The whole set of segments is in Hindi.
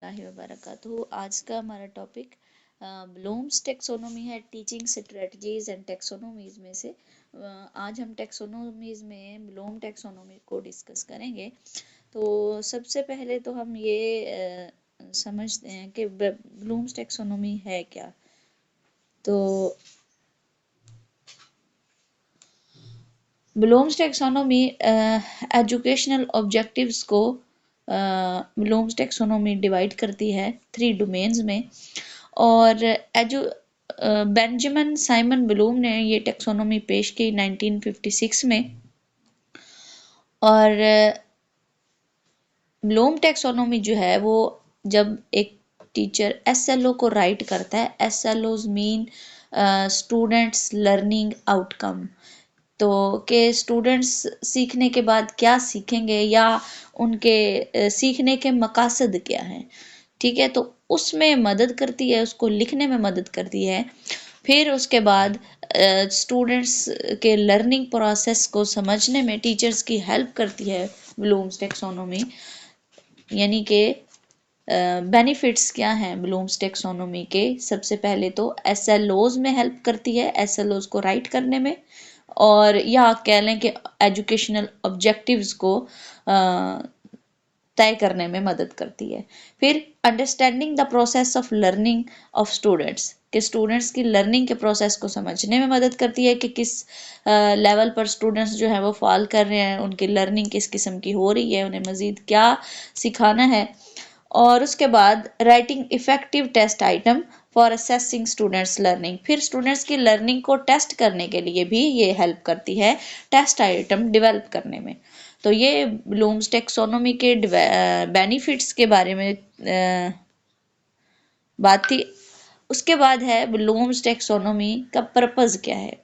वरहमतुल्लाहि वबरकातुहू। आज का हमारा टॉपिक ब्लूम्स टेक्सोनोमी है, टीचिंग स्ट्रेटजीज एंड टेक्सोनोमीज में से। आज हम टेक्सोनोमीज में ब्लूम टेक्सोनोमी को डिस्कस करेंगे। तो सबसे पहले तो हम ये समझते हैं कि ब्लूम्स टेक्सोनोमी है क्या। तो ब्लूम्स टेक्सोनोमी एजुकेशनल ऑब्जेक्टिव्स को ब्लूम्स टेक्सोनोमी डिवाइड करती है 3 डोमेन्स में। और बेंजामिन साइमन ब्लूम ने ये टेक्सोनोमी पेश की 1956 में। और ब्लूम टेक्सोनोमी जो है वो जब एक टीचर एसएलओ को राइट करता है, एसएलओज मीन स्टूडेंट्स लर्निंग आउटकम, तो के स्टूडेंट्स सीखने के बाद क्या सीखेंगे या उनके सीखने के मकासद क्या हैं, ठीक है, तो उसमें मदद करती है, उसको लिखने में मदद करती है। फिर उसके बाद स्टूडेंट्स के लर्निंग प्रोसेस को समझने में टीचर्स की हेल्प करती है ब्लूम्स टेक्सोनोमी। यानी कि बेनिफिट्स क्या हैं ब्लूम्स टेक्सोनोमी के। सबसे पहले तो एसएलओज में हेल्प करती है, एसएलओज को राइट करने में, और या कह लें कि एजुकेशनल ऑब्जेक्टिव्स को तय करने में मदद करती है। फिर understanding the process of learning of students, कि स्टूडेंट्स की लर्निंग के प्रोसेस को समझने में मदद करती है कि किस लेवल पर स्टूडेंट्स जो है वो फॉल कर रहे हैं, उनकी लर्निंग किस किस्म की हो रही है, उन्हें मज़ीद क्या सिखाना है। और उसके बाद writing effective test item for assessing students learning, फिर स्टूडेंट्स की लर्निंग को टेस्ट करने के लिए भी ये हेल्प करती है टेस्ट आइटम डेवलप करने में। तो ये ब्लूम्स टेक्सोनोमी के बेनिफिट्स के बारे में बात थी। उसके बाद है ब्लूम्स टेक्सोनोमी का पर्पस क्या है।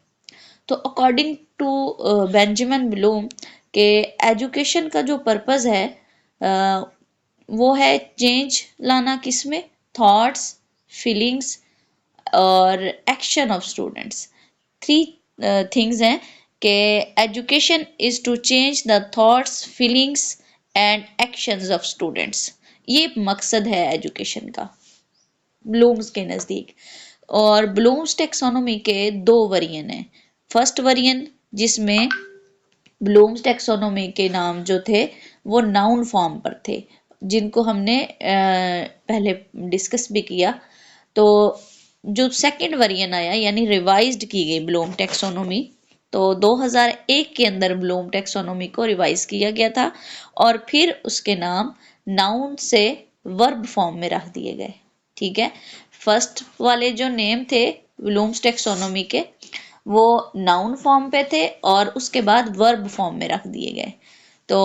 तो अकॉर्डिंग टू बेंजामिन ब्लूम के एजुकेशन का जो पर्पस है वो है चेंज लाना, किसमें, थॉट्स, फीलिंग्स और एक्शन ऑफ स्टूडेंट्स। 3 थिंग्स हैं कि education is to change the thoughts, feelings and actions of students. ये मकसद है एजुकेशन का ब्लूम्स के नज़दीक। और ब्लूम्स टेक्सोनोमी के 2 वेरिएंट हैं। फर्स्ट वेरिएंट जिसमें ब्लूम्स टेक्सोनोमी के नाम जो थे वो नाउन फॉर्म पर थे, जिनको हमने पहले डिस्कस भी किया। तो जो सेकंड वेरिएंट आया यानी रिवाइज्ड की गई ब्लूम टेक्सोनोमी, तो 2001 के अंदर ब्लूम टेक्सोनोमी को रिवाइज किया गया था और फिर उसके नाम नाउन से वर्ब फॉर्म में रख दिए गए। ठीक है, फर्स्ट वाले जो नेम थे ब्लूम्स टेक्सोनोमी के वो नाउन फॉर्म पे थे और उसके बाद वर्ब फॉर्म में रख दिए गए। तो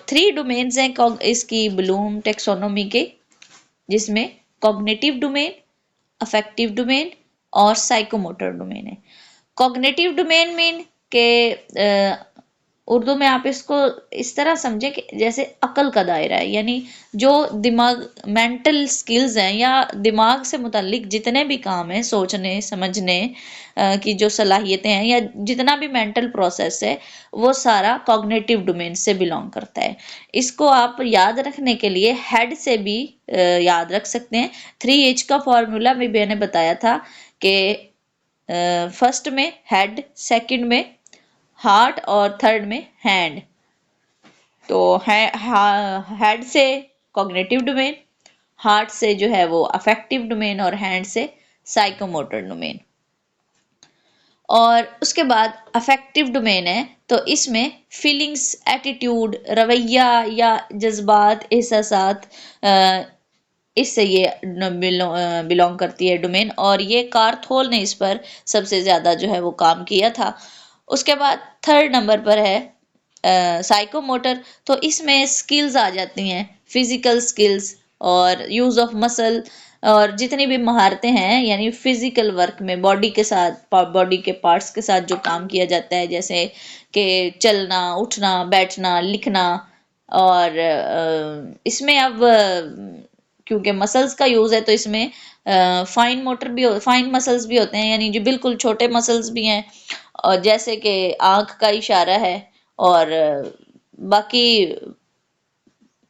3 डोमेन्स हैं इसकी ब्लूम टेक्सोनोमी के, जिसमें कॉग्निटिव डोमेन, अफेक्टिव डोमेन और साइकोमोटर डोमेन है। कॉग्निटिव डोमेन मीन के उर्दू में आप इसको इस तरह समझे कि जैसे अकल का दायरा है, यानी जो दिमाग मेंटल स्किल्स हैं या दिमाग से मुतालिक जितने भी काम हैं, सोचने समझने की जो सलाहियतें हैं या जितना भी मेंटल प्रोसेस है वो सारा कॉग्निटिव डोमेन से बिलोंग करता है। इसको आप याद रखने के लिए हेड से भी याद रख सकते हैं। 3H का फॉर्मूला भी मैंने बताया था कि फर्स्ट में हेड, सेकंड में हार्ट और थर्ड में हैंड। तो हेड से कॉग्निटिव डोमेन, हार्ट से जो है वो अफेक्टिव डोमेन और हैंड से साइकोमोटर डोमेन। और उसके बाद अफेक्टिव डोमेन है तो इसमें फीलिंग्स, एटीट्यूड, रवैया या जज्बात, एहसासात, इससे ये बिलोंग करती है डोमेन। और ये कार्थोल ने इस पर सबसे ज़्यादा जो है वो काम किया था। उसके बाद थर्ड नंबर पर है साइकोमोटर, तो इसमें स्किल्स आ जाती हैं, फिजिकल स्किल्स और यूज़ ऑफ मसल और जितनी भी महारतें हैं, यानी फिजिकल वर्क में बॉडी के साथ, बॉडी के पार्ट्स के साथ जो काम किया जाता है, जैसे कि चलना, उठना, बैठना, लिखना। और इसमें अब क्योंकि मसल्स का यूज़ है तो इसमें फाइन मसल्स भी होते हैं, यानी जो बिल्कुल छोटे मसल्स भी हैं, और जैसे कि आंख का इशारा है। और बाकी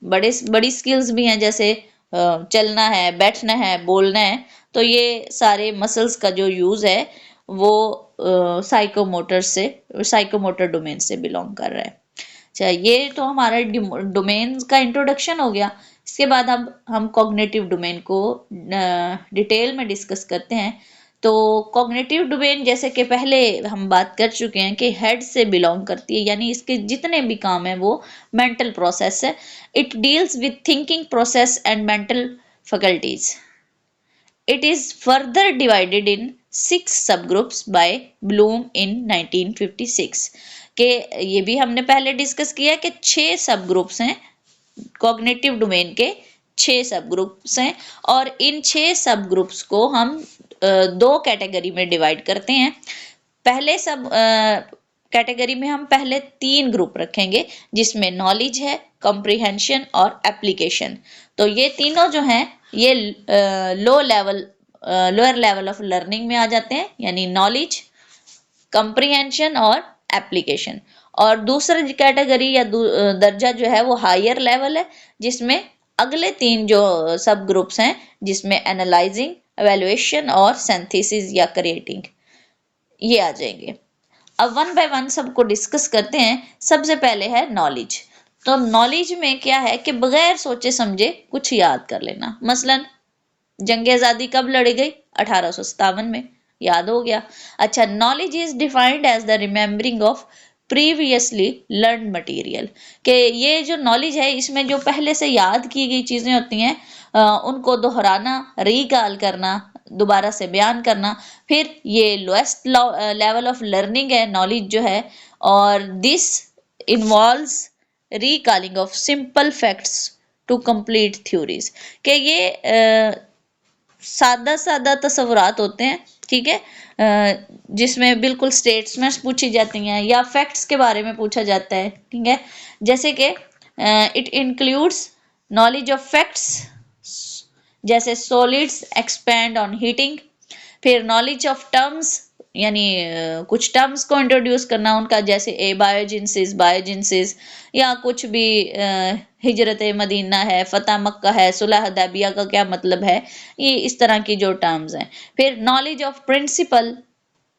बड़ी स्किल्स भी हैं, जैसे चलना है, बैठना है, बोलना है, तो ये सारे मसल्स का जो यूज है वो साइकोमोटर डोमेन से बिलोंग कर रहा है। अच्छा, ये तो हमारा डोमेन का इंट्रोडक्शन हो गया। इसके बाद अब हम कॉग्निटिव डोमेन को डिटेल में डिस्कस करते हैं। तो कॉग्निटिव डोमेन, जैसे कि पहले हम बात कर चुके हैं कि हेड से बिलोंग करती है, यानी इसके जितने भी काम है वो मेंटल प्रोसेस है। It deals with thinking process and mental faculties. It is further divided in 6 subgroups by Bloom in 1956। के ये भी हमने पहले डिस्कस किया कि 6 सब ग्रुप्स हैं कॉग्निटिव डोमेन के, 6 सब ग्रुप्स हैं, और इन 6 सब ग्रुप्स को हम दो कैटेगरी में डिवाइड करते हैं। पहले सब कैटेगरी में हम पहले 3 ग्रुप रखेंगे, जिसमें नॉलेज है, कॉम्प्रिहेंशन और एप्लीकेशन। तो ये तीनों जो हैं ये लोअर लेवल ऑफ लर्निंग में आ जाते हैं, यानी नॉलेज, कंप्रीहेंशन और एप्लीकेशन। और दूसरी कैटेगरी या दर्जा जो है वो हायर लेवल है, जिसमें अगले 3 जो सब ग्रुप्स हैं, जिसमें एनालाइजिंग, एवेल्युएशन और सिंथेसिस या क्रिएटिंग, ये आ जाएंगे। अब वन बाय वन सबको डिस्कस करते हैं। सबसे पहले है नॉलेज। तो नॉलेज में क्या है कि बगैर सोचे समझे कुछ याद कर लेना। मसलन जंग आज़ादी कब लड़ी गई? 1857 में, याद हो गया। अच्छा, knowledge is defined as the remembering of previously learn material. कि ये जो नॉलेज है इसमें जो पहले से याद की गई चीजें होती हैं उनको दोहराना, रिकॉल करना, दोबारा से बयान करना। फिर ये लोएस्ट लेवल ऑफ लर्निंग है नॉलेज जो है, और this involves recalling of simple facts to complete theories. कि ये सादा सादा तस्वुरात होते हैं, ठीक है, जिसमें बिल्कुल स्टेटमेंट्स पूछी जाती हैं या फैक्ट्स के बारे में पूछा जाता है, ठीक है। जैसे कि it includes knowledge of facts, जैसे सॉलिड्स एक्सपैंड ऑन हीटिंग। फिर नॉलेज ऑफ टर्म्स, यानी कुछ टर्म्स को इंट्रोड्यूस करना उनका, जैसे बायोजिनसिस, या कुछ भी हिजरत मदीना है, फतह मक्का है, सुलह हुदैबिया का क्या मतलब है, ये इस तरह की जो टर्म्स हैं। फिर नॉलेज ऑफ प्रिंसिपल,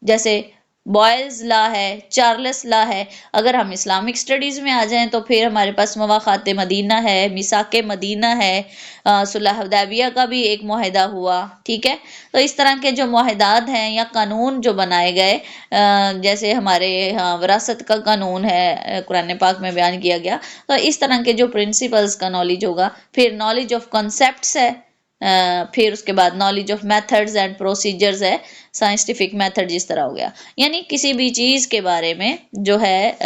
जैसे बॉयल्स लॉ है, चार्ल्स लॉ है। अगर हम इस्लामिक स्टडीज में आ जाएं तो फिर हमारे पास मवाक़ात मदीना है, मिसाक मदीना है, सुलह हुदैबिया का भी एक मुआहदा हुआ, ठीक है। तो इस तरह के जो मुआहदात हैं या कानून जो बनाए गए, जैसे हमारे विरासत का कानून है, कुरान पाक में बयान किया गया, तो इस तरह के जो प्रिंसिपल्स का नॉलेज होगा। फिर नॉलेज ऑफ कॉन्सेप्ट्स है, फिर उसके बाद knowledge of methods and procedures है, साइंटिफिक मेथड जिस तरह हो गया, यानी किसी भी चीज़ के बारे में जो है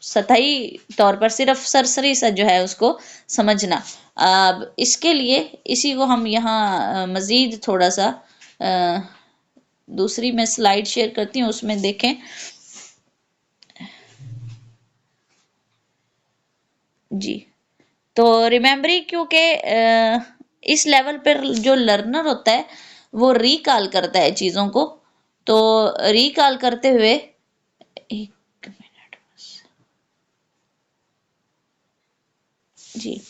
सतही तौर पर सिर्फ सरसरी सा जो है उसको समझना। अब इसके लिए इसी को हम यहाँ मज़ीद थोड़ा सा दूसरी मैं स्लाइड शेयर करती हूँ, उसमें देखें जी। तो रिमेम्बरिंग, क्योंकि इस लेवल पर जो लर्नर होता है वो रिकॉल करता है चीज़ों को। तो रिकॉल करते हुए, एक मिनट बस जी,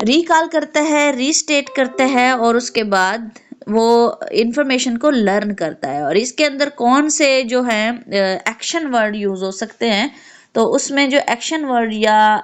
रिकॉल करता है, रीस्टेट करता है, और उसके बाद वो इंफॉर्मेशन को लर्न करता है। और इसके अंदर कौन से जो हैं एक्शन वर्ड यूज़ हो सकते हैं, तो उसमें जो एक्शन वर्ड या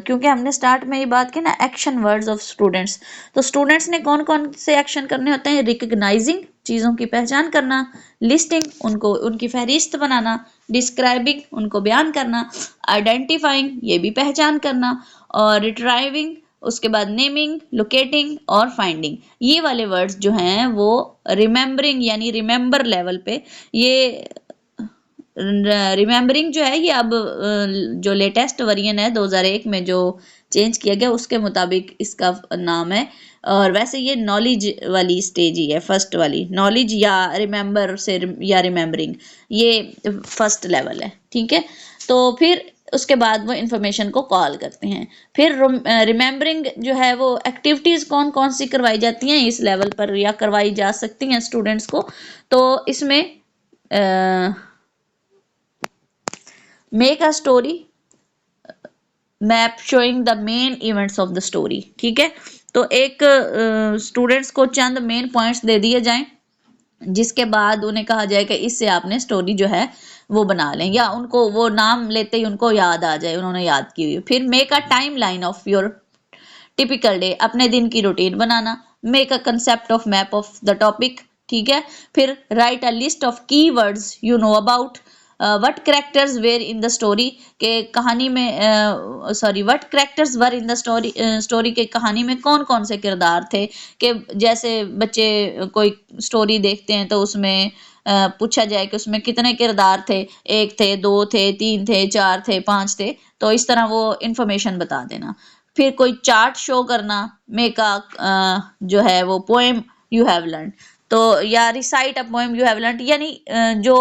क्योंकि हमने स्टार्ट में ये बात की ना एक्शन वर्ड्स ऑफ स्टूडेंट्स, तो स्टूडेंट्स ने कौन कौन से एक्शन करने होते हैं? रिकग्नाइजिंग, चीज़ों की पहचान करना, लिस्टिंग, उनको उनकी फहरिस्त बनाना, डिस्क्राइबिंग, उनको बयान करना, आइडेंटिफाइंग, ये भी पहचान करना, और रिट्राइविंग, उसके बाद नेमिंग, लोकेटिंग और फाइंडिंग। ये वाले वर्ड्स जो हैं वो रिमेम्बरिंग यानी रिमेम्बर लेवल पे, ये रिमेम्बरिंग जो है ये अब जो लेटेस्ट वर्जन है 2001 में जो चेंज किया गया उसके मुताबिक इसका नाम है। और वैसे ये नॉलेज वाली स्टेज ही है, फर्स्ट वाली नॉलेज या रिमेम्बर से या रिमेम्बरिंग, ये फर्स्ट लेवल है, ठीक है। तो फिर उसके बाद वो इंफॉर्मेशन को कॉल करते हैं। फिर रिमेम्बरिंग जो है वो एक्टिविटीज़ कौन कौन सी करवाई जाती हैं इस लेवल पर या करवाई जा सकती हैं स्टूडेंट्स को। तो इसमें make a story, map showing the main events of the story. ठीक है, तो एक स्टूडेंट्स को चंद मेन पॉइंट्स दे दिए जाएं, जिसके बाद उन्हें कहा जाए कि इससे आपने स्टोरी जो है वो बना लें, या उनको वो नाम लेते ही उनको याद आ जाए, उन्होंने याद की हुई। फिर make a time line of your typical day, अपने दिन की रूटीन बनाना। Make a concept of map of the topic. ठीक है, फिर write a list of key words you know about what characters were in the story, के कहानी में sorry what characters were in the story, story के कहानी में कौन कौन से किरदार थे। कि जैसे बच्चे कोई स्टोरी देखते हैं तो उसमें पूछा जाए कि उसमें कितने किरदार थे, एक थे, दो थे, तीन थे, चार थे, पांच थे, तो इस तरह वो इंफॉर्मेशन बता देना। फिर कोई चार्ट शो करना, मेक अ जो है वो पोएम यू हैव लर्न, तो या recite a poem you have learn, यानी जो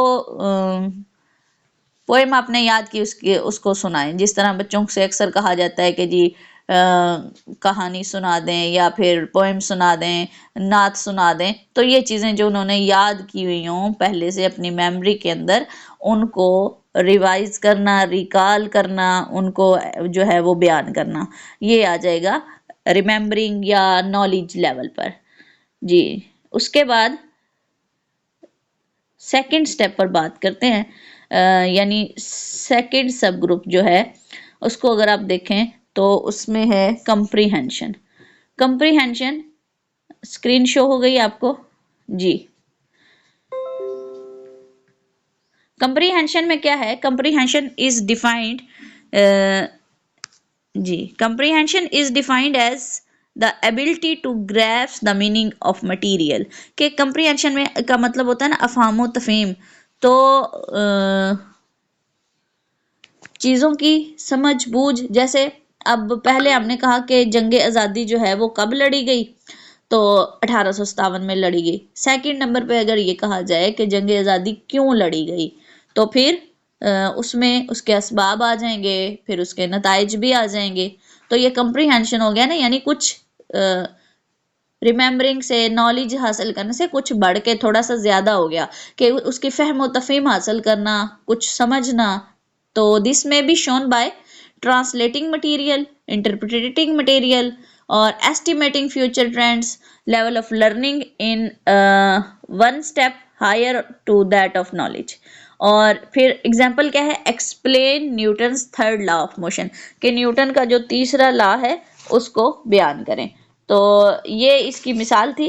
पोएम आपने याद की उसके उसको सुनाएं। जिस तरह बच्चों से अक्सर कहा जाता है कि जी कहानी सुना दें या फिर पोएम सुना दें, नात सुना दें, तो ये चीज़ें जो उन्होंने याद की हुई हों पहले से अपनी मेमोरी के अंदर, उनको रिवाइज करना, रिकॉल करना, उनको जो है वो बयान करना, ये आ जाएगा रिमेम्बरिंग या नॉलेज लेवल पर। जी, उसके बाद सेकंड स्टेप पर बात करते हैं, यानी सेकंड सब ग्रुप जो है उसको अगर आप देखें तो उसमें है कंप्रीहेंशन। कंप्रीहेंशन स्क्रीन शो हो गई आपको जी। कंप्रीहेंशन में क्या है, कंप्रीहेंशन इज डिफाइंड जी, comprehension is defined as the ability to grasp the meaning of material, के comprehension में का मतलब होता है ना अफहाम व तफहीम, तो चीज़ों की समझ बूझ। जैसे अब पहले हमने कहा कि जंग आज़ादी जो है वो कब लड़ी गई, तो 1857 में लड़ी गई। सेकंड नंबर पे अगर ये कहा जाए कि जंग आज़ादी क्यों लड़ी गई, तो फिर उसमें उसके असबाब आ जाएंगे, फिर उसके नताइज भी आ जाएंगे। तो ये कंप्रीहेंशन हो गया ना, यानी कुछ रिमेम्बरिंग से, नॉलेज हासिल करने से कुछ बढ़ के थोड़ा सा ज़्यादा हो गया कि उसकी फहम व तफहीम हासिल करना, कुछ समझना। तो this may be shown by translating material, interpreting material और estimating future trends, level of learning in one step higher to that of knowledge. और फिर एग्जाम्पल क्या है, explain Newton's third law of motion, कि न्यूटन का जो तीसरा लॉ है उसको बयान करें। तो ये इसकी मिसाल थी।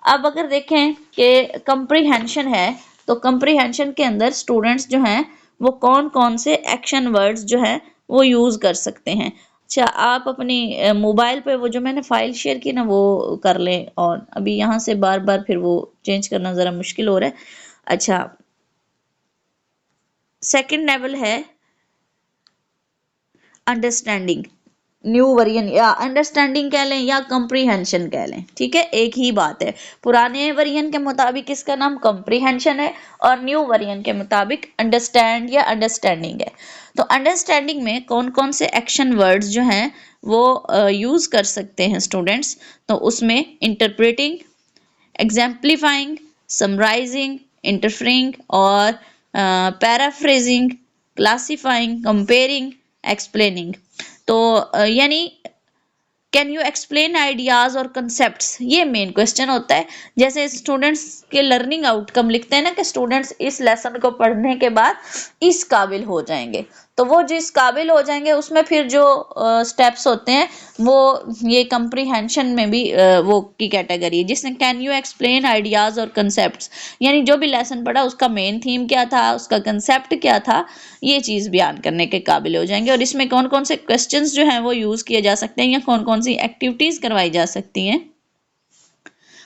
अब अगर देखें कि कंप्रीहेंशन है, तो कंप्रीहेंशन के अंदर स्टूडेंट्स जो हैं वो कौन कौन से एक्शन वर्ड्स जो हैं वो यूज़ कर सकते हैं। अच्छा, आप अपनी मोबाइल पे वो जो मैंने फाइल शेयर की ना वो कर लें, और अभी यहाँ से बार बार फिर वो चेंज करना ज़रा मुश्किल हो रहा है। अच्छा, सेकंड लेवल है अंडरस्टैंडिंग, न्यू वर्जन, या अंडरस्टैंडिंग कह लें या कंप्रीहेंशन कह लें, ठीक है, एक ही बात है। पुराने वर्जन के मुताबिक इसका नाम कंप्रीहेंशन है और न्यू वर्जन के मुताबिक अंडरस्टैंड या अंडरस्टैंडिंग है। तो अंडरस्टैंडिंग में कौन कौन से एक्शन वर्ड्स जो हैं वो यूज़ कर सकते हैं स्टूडेंट्स, तो उसमें इंटरप्रेटिंग, एग्जाम्प्लीफाइंग, समराइजिंग, इंटरफेरिंग और पैराफ्रेजिंग, क्लासीफाइंग, कंपेयरिंग, एक्सप्लेनिंग। तो यानी कैन यू एक्सप्लेन आइडियाज और कंसेप्ट्स, ये मेन क्वेश्चन होता है। जैसे स्टूडेंट्स के लर्निंग आउटकम लिखते हैं ना कि स्टूडेंट्स इस लेसन को पढ़ने के बाद इस काबिल हो जाएंगे, तो वो जिस काबिल हो जाएंगे उसमें फिर जो स्टेप्स होते हैं वो ये कंप्रीहेंशन में भी वो की कैटेगरी है, जिसने कैन यू एक्सप्लेन आइडियाज और कंसेप्ट्स, यानी जो भी लेसन पढ़ा उसका मेन थीम क्या था, उसका कंसेप्ट क्या था, ये चीज़ बयान करने के काबिल हो जाएंगे। और इसमें कौन कौन से क्वेश्चंस जो हैं वो यूज़ किए जा सकते हैं या कौन कौन सी एक्टिविटीज़ करवाई जा सकती हैं,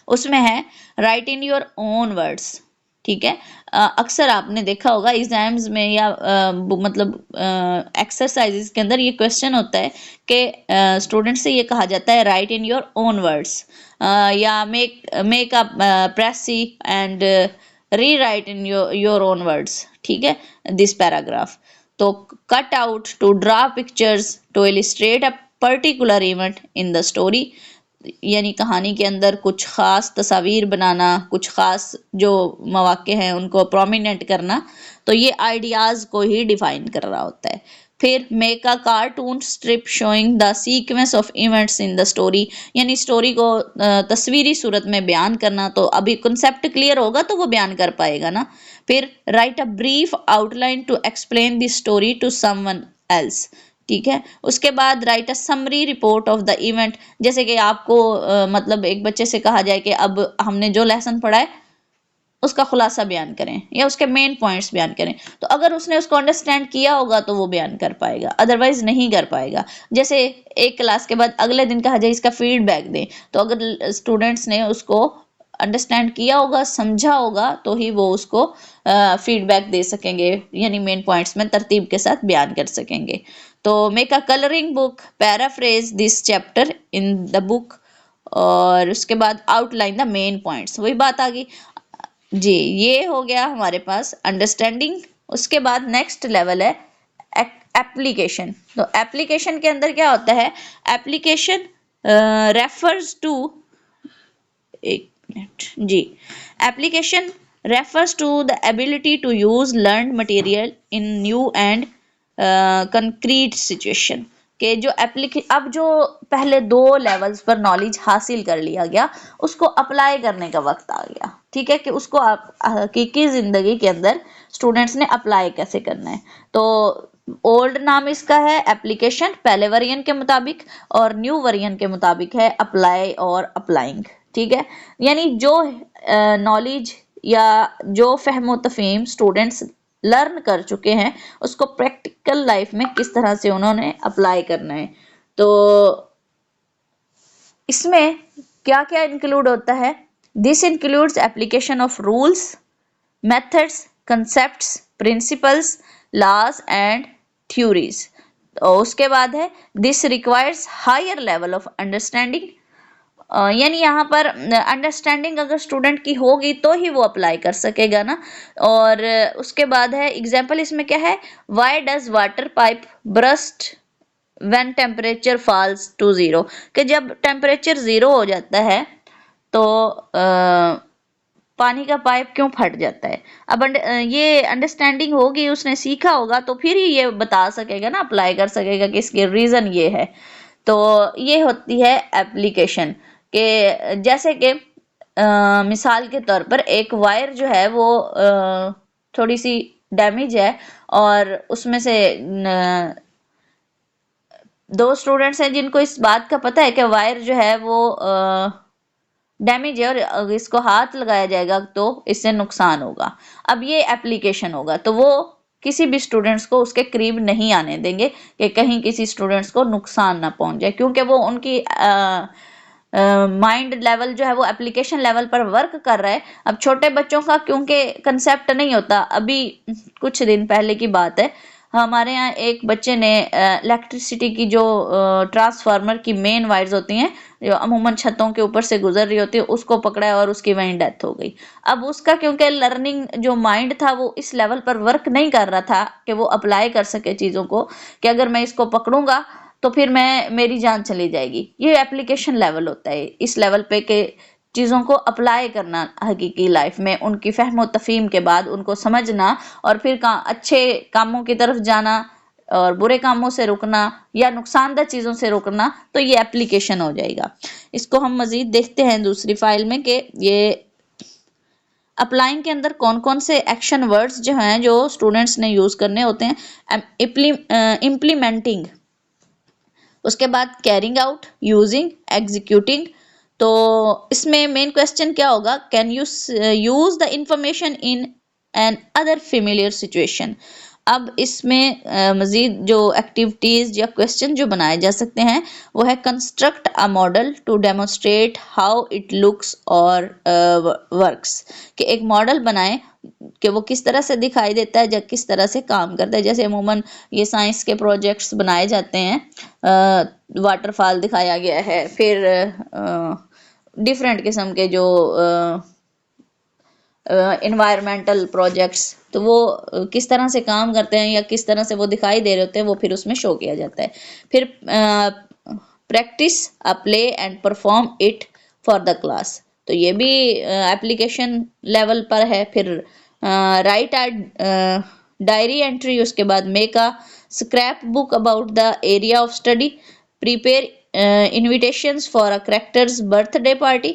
उसमें है write in your own words. ठीक है, अक्सर आपने देखा होगा एग्जाम्स में या मतलब एक्सरसाइजेस के अंदर ये क्वेश्चन होता है कि स्टूडेंट से ये कहा जाता है write in your own words, या make a precis and rewrite in your own words. ठीक है, दिस पैराग्राफ। तो cut out to draw pictures to illustrate a particular event in the story, यानी कहानी के अंदर कुछ ख़ास तस्वीर बनाना, कुछ ख़ास जो मौक़े हैं उनको प्रोमिनेंट करना, तो ये आइडियाज़ को ही डिफ़ाइन कर रहा होता है। फिर make a cartoon strip showing the sequence of events in the story, यानी स्टोरी को तस्वीरी सूरत में बयान करना। तो अभी कंसेप्ट क्लियर होगा तो वो बयान कर पाएगा ना। फिर write a brief outline to explain the story to someone else, ठीक है। उसके बाद write a summary report of the event, जैसे कि आपको मतलब एक बच्चे से कहा जाए कि अब हमने जो लेसन पढ़ा है उसका खुलासा बयान करें या उसके मेन पॉइंट्स बयान करें, तो अगर उसने उसको अंडरस्टैंड किया होगा तो वो बयान कर पाएगा, अदरवाइज नहीं कर पाएगा। जैसे एक क्लास के बाद अगले दिन कहा जाए इसका फीडबैक दें, तो अगर स्टूडेंट्स ने उसको अंडरस्टैंड किया होगा, समझा होगा, तो ही वो उसको फीडबैक दे सकेंगे, यानी मेन पॉइंट्स में तरतीब के साथ बयान कर सकेंगे। तो make a colouring book, paraphrase this chapter in the book, और उसके बाद आउटलाइन द मेन पॉइंट्स, वही बात आ गई जी। ये हो गया हमारे पास अंडरस्टैंडिंग। उसके बाद नेक्स्ट लेवल है एप्लीकेशन। तो एप्लीकेशन के अंदर क्या होता है, एप्लीकेशन रेफर्स टू, एक मिनट जी, application refers to the ability to use learned material in new and concrete situation, कि जो अब जो पहले 2 लेवल्स पर नॉलेज हासिल कर लिया गया उसको अप्लाई करने का वक्त आ गया, ठीक है, कि उसको आप हकीकी जिंदगी के अंदर स्टूडेंट्स ने अप्लाई कैसे करना है। तो ओल्ड नाम इसका है एप्लीकेशन पहले वर्जन के मुताबिक, और न्यू वर्जन के मुताबिक है अप्लाई और अप्लाइंग, ठीक है। यानी जो नॉलेज या जो फहमो तफहीम स्टूडेंट्स लर्न कर चुके हैं उसको प्रैक्टिकल लाइफ में किस तरह से उन्होंने अप्लाई करना है। तो इसमें क्या क्या इंक्लूड होता है, this includes application of rules, methods, concepts, principles, laws and theories. और उसके बाद है this requires higher level of understanding, यानी यहाँ पर अंडरस्टैंडिंग अगर स्टूडेंट की होगी तो ही वो अप्लाई कर सकेगा ना। और उसके बाद है एग्जाम्पल इसमें क्या है, why does water pipe burst when temperature falls to 0, कि जब टेम्परेचर 0 हो जाता है तो पानी का पाइप क्यों फट जाता है। अब ये अंडरस्टैंडिंग होगी, उसने सीखा होगा तो फिर ही ये बता सकेगा ना, अप्लाई कर सकेगा कि इसके रीजन ये है। तो ये होती है एप्लीकेशन के, जैसे कि मिसाल के तौर पर एक वायर जो है वो थोड़ी सी डैमेज है और उसमें से 2 स्टूडेंट्स हैं जिनको इस बात का पता है कि वायर जो है वो डैमेज है और इसको हाथ लगाया जाएगा तो इससे नुकसान होगा। अब ये एप्लीकेशन होगा तो वो किसी भी स्टूडेंट्स को उसके करीब नहीं आने देंगे कि कहीं किसी स्टूडेंट्स को नुकसान ना पहुंच जाए, क्योंकि वो उनकी माइंड लेवल जो है वो एप्लीकेशन लेवल पर वर्क कर रहा है। अब छोटे बच्चों का क्योंकि कंसेप्ट नहीं होता, अभी कुछ दिन पहले की बात है, हमारे यहाँ एक बच्चे ने इलेक्ट्रिसिटी की जो ट्रांसफार्मर की मेन वायर्स होती हैं जो अमूमन छतों के ऊपर से गुजर रही होती है उसको पकड़ा है और उसकी वहीं डेथ हो गई। अब उसका क्योंकि लर्निंग जो माइंड था वो इस लेवल पर वर्क नहीं कर रहा था कि वो अप्लाई कर सके चीज़ों को, कि अगर मैं इसको पकड़ूंगा तो फिर मेरी जान चली जाएगी। ये एप्लीकेशन लेवल होता है, इस लेवल पे के चीज़ों को अप्लाई करना हकीकी लाइफ में, उनकी फहम तफहीम के बाद उनको समझना और फिर अच्छे कामों की तरफ जाना और बुरे कामों से रुकना या नुकसानदेह चीज़ों से रुकना, तो ये एप्लीकेशन हो जाएगा। इसको हम मज़ीद देखते हैं दूसरी फाइल में कि ये अप्लाइंग के अंदर कौन कौन से एक्शन वर्ड्स जो हैं जो स्टूडेंट्स ने यूज़ करने होते हैं। इम्प्लीमेंटिंग, उसके बाद कैरिंग आउट, यूजिंग, एग्जीक्यूटिंग। तो इसमें मेन क्वेश्चन क्या होगा, can you use the information in an other familiar situation. अब इसमें मजीद जो एक्टिविटीज या क्वेश्चन जो बनाए जा सकते हैं वो है construct a model to demonstrate how it looks और वर्क्स, कि एक मॉडल बनाएं कि वो किस तरह से दिखाई देता है या किस तरह से काम करता है। जैसे अमूमन ये साइंस के प्रोजेक्ट्स बनाए जाते हैं, वाटरफॉल दिखाया गया है, फिर डिफरेंट किस्म के जो इन्वायरमेंटल प्रोजेक्ट्स, तो वो किस तरह से काम करते हैं या किस तरह से वो दिखाई दे रहे होते हैं वो फिर उसमें शो किया जाता है। फिर practice a play and perform it for the class, तो ये भी एप्लीकेशन लेवल पर है। फिर राइट अ डायरी एंट्री, उसके बाद make a scrapbook about the area of study, prepare invitations for a character's birthday party,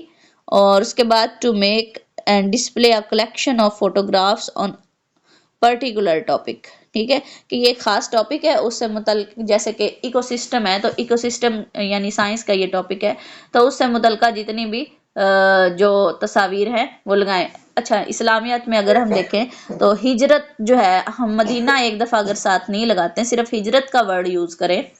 और उसके बाद to make and display a collection of photographs on particular topic. ठीक है, कि ये खास टॉपिक है, उससे मुतल्लिक, जैसे कि इकोसिस्टम है तो इकोसिस्टम यानी साइंस का ये टॉपिक है, तो उससे मुतल्लिका जितनी भी जो तस्वीर हैं वो लगाएं। अच्छा, इस्लामियत में अगर हम देखें तो हिजरत जो है, हम मदीना एक दफ़ा अगर साथ नहीं लगाते हैं, सिर्फ हिजरत का वर्ड यूज़ करें,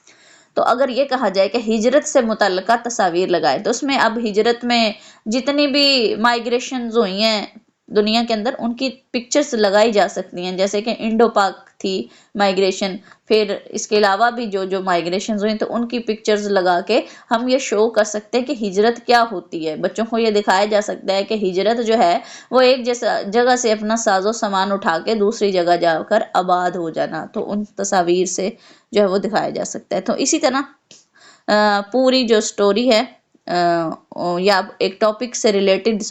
तो अगर ये कहा जाए कि हिजरत से मुतल्लिका तस्वीर लगाए, तो उसमें अब हिजरत में जितनी भी माइग्रेशन हुई हैं दुनिया के अंदर, उनकी पिक्चर्स लगाई जा सकती हैं, जैसे कि इंडो पाक थी माइग्रेशन, फिर इसके अलावा भी जो जो माइग्रेशन हुई तो उनकी पिक्चर्स लगा के हम ये शो कर सकते हैं कि हिजरत क्या होती है। बच्चों को ये दिखाया जा सकता है कि हिजरत जो है वो एक जैसा जगह से अपना साजो सामान उठा के दूसरी जगह जाकर आबाद हो जाना, तो उन तस्वीर से जो है वो दिखाया जा सकता है। तो इसी तरह पूरी जो स्टोरी है या एक टॉपिक से रिलेटेड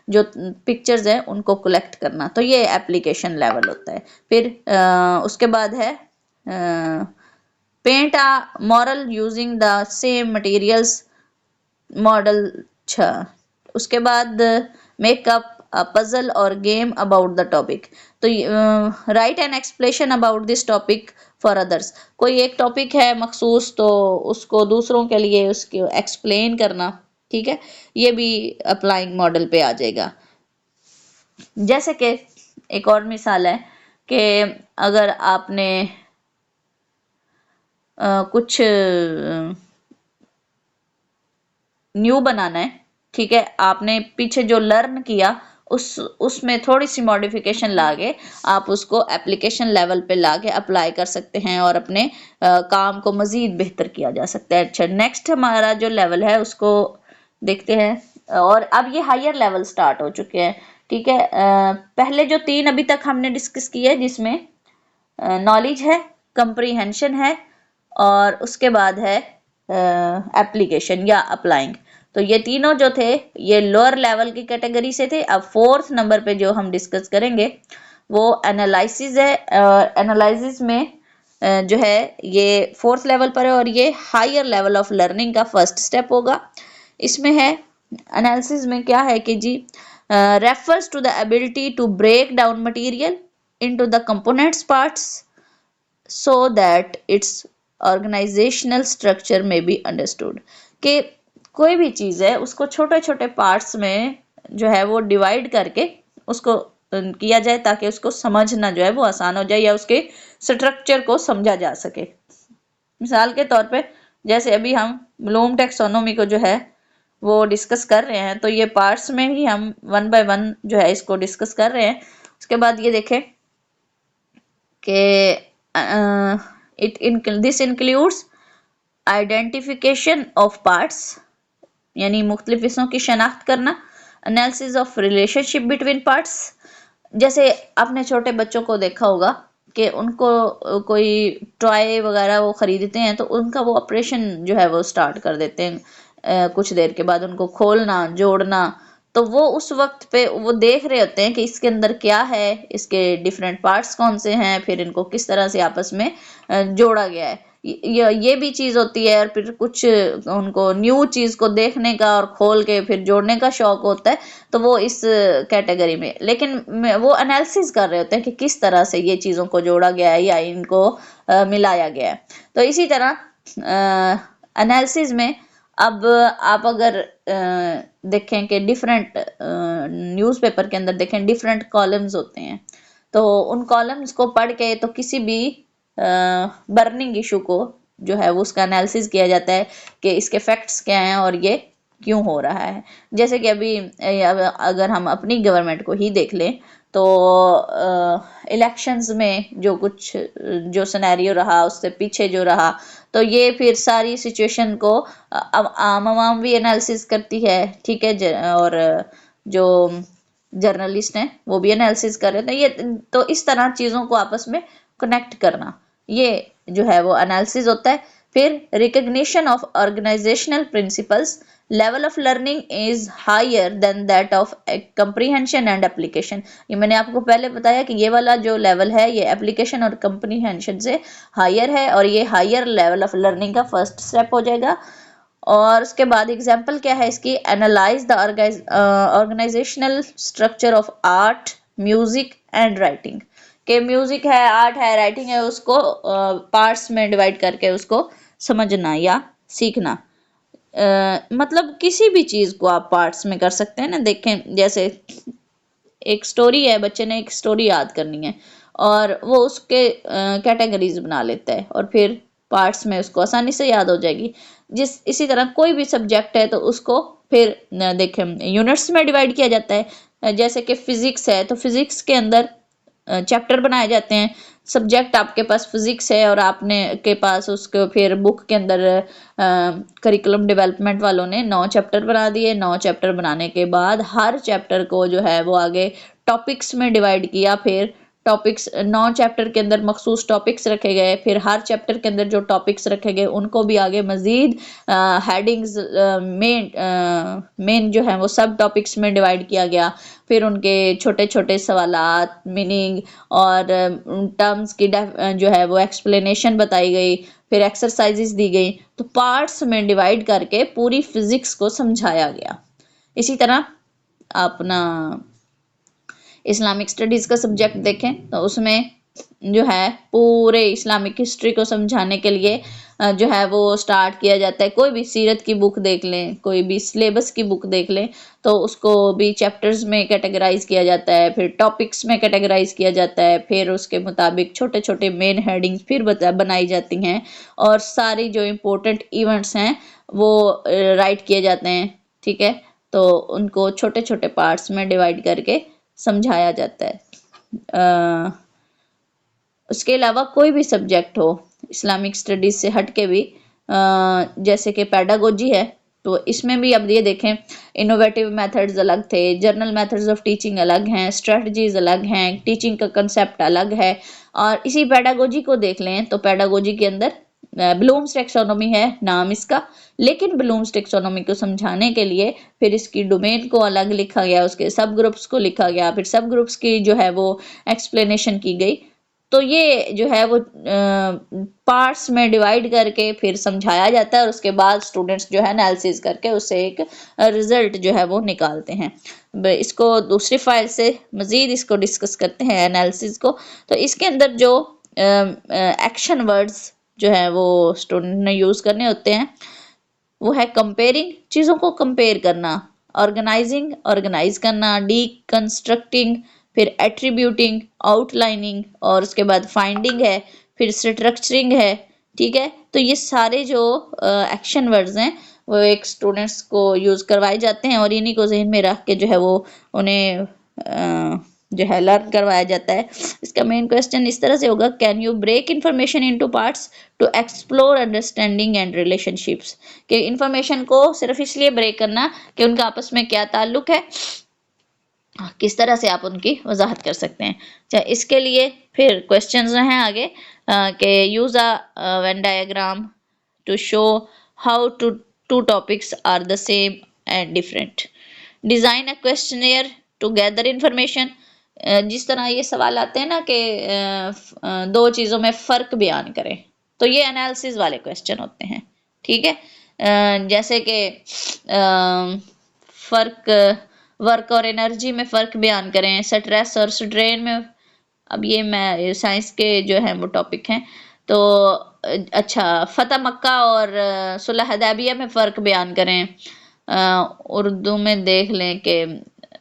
जो पिक्चर्स हैं उनको कलेक्ट करना, तो ये एप्लीकेशन लेवल होता है। फिर उसके बाद है paint a mural using the same materials model 6। उसके बाद मेकअप अ पजल और गेम अबाउट द टॉपिक, तो write an explanation about this topic for others, कोई एक टॉपिक है मखसूस तो उसको दूसरों के लिए उसको एक्सप्लेन करना। ठीक है, ये भी अप्लाइंग मॉडल पे आ जाएगा। जैसे कि एक और मिसाल है कि अगर आपने कुछ न्यू बनाना है, ठीक है, आपने पीछे जो लर्न किया उसमें थोड़ी सी मॉडिफिकेशन लाके आप उसको एप्लीकेशन लेवल पे लाके अप्लाई कर सकते हैं और अपने काम को मज़ीद बेहतर किया जा सकता है। अच्छा, नेक्स्ट हमारा जो लेवल है उसको देखते हैं, और अब ये हायर लेवल स्टार्ट हो चुके हैं। ठीक है, पहले जो 3 अभी तक हमने डिस्कस किए जिसमें नॉलेज है, कंप्रीहेंशन है, और उसके बाद है एप्लीकेशन या अप्लाइंग, तो ये तीनों जो थे ये लोअर लेवल की कैटेगरी से थे। अब 4th नंबर पे जो हम डिस्कस करेंगे वो एनालिसिस है, एनालिसिस में जो है ये 4th लेवल पर है और ये हायर लेवल ऑफ लर्निंग का फर्स्ट स्टेप होगा। इसमें है एनालिसिस में क्या है कि जी refers to the ability to break down material into the components parts so that its organizational structure may be understood, कि कोई भी चीज़ है उसको छोटे छोटे पार्ट्स में जो है वो डिवाइड करके उसको किया जाए ताकि उसको समझना जो है वो आसान हो जाए या उसके स्ट्रक्चर को समझा जा सके। मिसाल के तौर पे जैसे अभी हम ब्लूम टैक्सोनॉमी को जो है वो डिस्कस कर रहे हैं, तो ये पार्ट्स में ही हम 1 बाय 1 जो है इसको डिस्कस कर रहे हैं। उसके बाद ये देखें कि this includes identification of parts यानी मुख्तलिफ हिस्सों की शनाख्त करना, analysis of relationship between parts, जैसे आपने छोटे बच्चों को देखा होगा कि उनको कोई टॉय वगैरह वो ख़रीदते हैं तो उनका वो ऑपरेशन जो है वो स्टार्ट कर देते हैं, कुछ देर के बाद उनको खोलना जोड़ना, तो वो उस वक्त पे वो देख रहे होते हैं कि इसके अंदर क्या है, इसके डिफरेंट पार्ट्स कौन से हैं, फिर इनको किस तरह से आपस में जोड़ा गया है। ये भी चीज़ होती है। और फिर कुछ उनको न्यू चीज़ को देखने का और खोल के फिर जोड़ने का शौक होता है, तो वो इस कैटेगरी में, लेकिन वो एनालिसिस कर रहे होते हैं कि किस तरह से ये चीज़ों को जोड़ा गया है या इनको मिलाया गया है। तो इसी तरह एनालिसिस में अब आप अगर देखें कि डिफरेंट न्यूज़पेपर के अंदर देखें डिफरेंट कॉलम्स होते हैं, तो उन कॉलम्स को पढ़ के तो किसी भी बर्निंग इशू को जो है वो उसका एनालिसिस किया जाता है कि इसके फैक्ट्स क्या हैं और ये क्यों हो रहा है। जैसे कि अभी अगर हम अपनी गवर्नमेंट को ही देख लें तो इलेक्शंस में जो कुछ जो सिनेरियो रहा उससे पीछे जो रहा, तो ये फिर सारी सिचुएशन को आम आवाम भी एनालिसिस करती है। ठीक है, और जो जर्नलिस्ट हैं वो भी एनालिसिस कर रहे थे। ये तो इस तरह चीज़ों को आपस में कनेक्ट करना, ये जो है वो एनालिसिस होता है। फिर recognition of organisational principles, level of learning is higher than that of comprehension and application. ये मैंने आपको पहले बताया कि ये वाला जो लेवल है ये एप्लीकेशन और कंप्रीहेंशन से हायर है, और ये हायर लेवल ऑफ लर्निंग का फर्स्ट स्टेप हो जाएगा। और उसके बाद एग्जाम्पल क्या है इसकी, analyse the organisational structure of art, music and writing. के म्यूजिक है, आर्ट है, राइटिंग है, उसको पार्ट्स में डिवाइड करके उसको समझना या सीखना। मतलब किसी भी चीज को आप पार्ट्स में कर सकते हैं ना। देखें जैसे एक स्टोरी है, बच्चे ने एक स्टोरी याद करनी है और वो उसके कैटेगरीज बना लेता है और फिर पार्ट्स में उसको आसानी से याद हो जाएगी। इसी तरह कोई भी सब्जेक्ट है तो उसको फिर देखें यूनिट्स में डिवाइड किया जाता है। जैसे कि फिजिक्स है तो फिजिक्स के अंदर चैप्टर बनाए जाते हैं। सब्जेक्ट आपके पास फिजिक्स है और आपने के पास उसको फिर बुक के अंदर करिकुलम डेवलपमेंट वालों ने 9 चैप्टर बना दिए। 9 चैप्टर बनाने के बाद हर चैप्टर को जो है वो आगे टॉपिक्स में डिवाइड किया। फिर टॉपिक्स 9 चैप्टर के अंदर मखसूस टॉपिक्स रखे गए, फिर हर चैप्टर के अंदर जो टॉपिक्स रखे गए उनको भी आगे मजीद हेडिंग्स मेन जो है वो सब टॉपिक्स में डिवाइड किया गया। फिर उनके छोटे छोटे सवालात, मीनिंग और टर्म्स की जो है वो एक्सप्लेनेशन बताई गई, फिर एक्सरसाइजेस दी गई। तो पार्ट्स में डिवाइड करके पूरी फिजिक्स को समझाया गया। इसी तरह अपना इस्लामिक स्टडीज का सब्जेक्ट देखें तो उसमें जो है पूरे इस्लामिक हिस्ट्री को समझाने के लिए जो है वो स्टार्ट किया जाता है। कोई भी सीरत की बुक देख लें, कोई भी सिलेबस की बुक देख लें तो उसको भी चैप्टर्स में कैटेगराइज किया जाता है, फिर टॉपिक्स में कैटेगराइज किया जाता है, फिर उसके मुताबिक छोटे छोटे मेन हेडिंग्स फिर बनाई जाती हैं और सारी जो इम्पोर्टेंट इवेंट्स हैं वो राइट किए जाते हैं। ठीक है, तो उनको छोटे छोटे पार्ट्स में डिवाइड करके समझाया जाता है। उसके अलावा कोई भी सब्जेक्ट हो इस्लामिक स्टडीज से हट के भी, जैसे कि पेडागोजी है तो इसमें भी अब ये देखें इनोवेटिव मेथड्स अलग थे, जर्नल मेथड्स ऑफ टीचिंग अलग हैं, स्ट्रेटजीज अलग हैं, टीचिंग का कंसेप्ट अलग है। और इसी पेडागोजी को देख लें तो पेडागोजी के अंदर ब्लूम्स टेक्सोनोमी है नाम इसका, लेकिन ब्लूम्स टेक्सोनोमी को समझाने के लिए फिर इसकी डोमेन को अलग लिखा गया, उसके सब ग्रुप्स को लिखा गया, फिर सब ग्रुप्स की जो है वो एक्सप्लेनेशन की गई। तो ये जो है वो पार्ट्स में डिवाइड करके फिर समझाया जाता है और उसके बाद स्टूडेंट्स जो है एनालिसिस करके उससे एक रिजल्ट जो है वो निकालते हैं। इसको दूसरी फाइल से मजीद इसको डिस्कस करते हैं एनालिसिस को। तो इसके अंदर जो एक्शन वर्ड्स जो है वो स्टूडेंट ने यूज करने होते हैं वो है कंपेयरिंग, चीजों को कंपेयर करना, ऑर्गेनाइजिंग, ऑर्गेनाइज करना, डीकंस्ट्रक्टिंग, फिर एट्रीब्यूटिंग, आउटलाइनिंग, और उसके बाद फाइंडिंग है, फिर स्ट्रक्चरिंग है। ठीक है, तो ये सारे जो एक्शन वर्ड्स हैं वो एक स्टूडेंट्स को यूज करवाए जाते हैं और इन्हीं को जहन में रख के जो है वो उन्हें जो है लर्न करवाया जाता है। इसका मेन क्वेश्चन इस तरह से होगा, can you break information into parts to explore understanding and relationships. कि इन्फॉर्मेशन को सिर्फ इसलिए ब्रेक करना कि उनका आपस में क्या ताल्लुक है, किस तरह से आप उनकी वजाहत कर सकते हैं। अच्छा, इसके लिए फिर क्वेश्चंस हैं आगे कि use a Venn diagram to show how two topics are the same and different, design a questionnaire to gather information. जिस तरह ये सवाल आते हैं ना कि दो चीजों में फर्क बयान करें, तो ये एनालिसिस वाले क्वेश्चन होते हैं। ठीक है, जैसे कि फर्क, वर्क और एनर्जी में फ़र्क बयान करें, स्ट्रेस और स्ट्रेन में। अब ये मैं साइंस के जो है वो टॉपिक हैं। तो अच्छा, फतह मक्का और सुलह हदैबिया में फ़र्क बयान करें। उर्दू में देख लें कि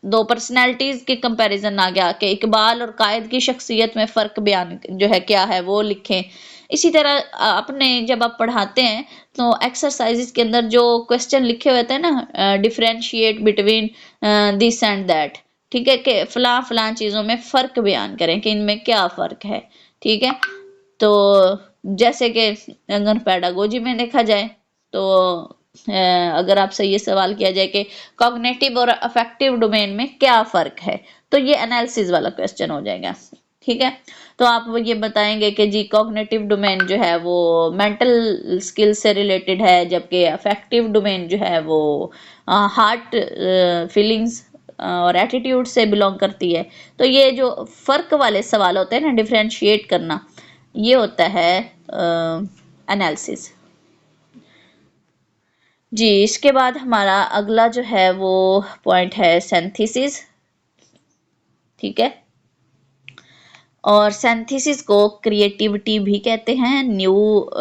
दो पर्सनैलिटीज़ के कंपैरिजन आ गया कि इकबाल और कायद की शख्सियत में फ़र्क बयान जो है क्या है वो लिखें। इसी तरह अपने जब आप पढ़ाते हैं तो एक्सरसाइजेस के अंदर जो क्वेश्चन लिखे हुए थे ना, differentiate between this and that, ठीक है, कि फलां फलां चीज़ों में फ़र्क बयान करें कि इनमें क्या फ़र्क है। ठीक है, तो जैसे कि अगर पेडागोजी में देखा जाए तो अगर आपसे ये सवाल किया जाए कि कॉग्निटिव और अफेक्टिव डोमेन में क्या फ़र्क है, तो ये एनालिसिस वाला क्वेश्चन हो जाएगा। ठीक है। तो आप वो ये बताएंगे कि जी कॉग्निटिव डोमेन जो है वो मेंटल स्किल से रिलेटेड है, जबकि अफेक्टिव डोमेन जो है वो हार्ट फीलिंग्स और एटीट्यूड से बिलोंग करती है। तो ये जो फ़र्क वाले सवाल होते हैं ना, डिफ्रेंशिएट करना, ये होता है एनालिसिस। जी, इसके बाद हमारा अगला जो है वो पॉइंट है सिंथेसिस। ठीक है, और सिंथेसिस को क्रिएटिविटी भी कहते हैं न्यू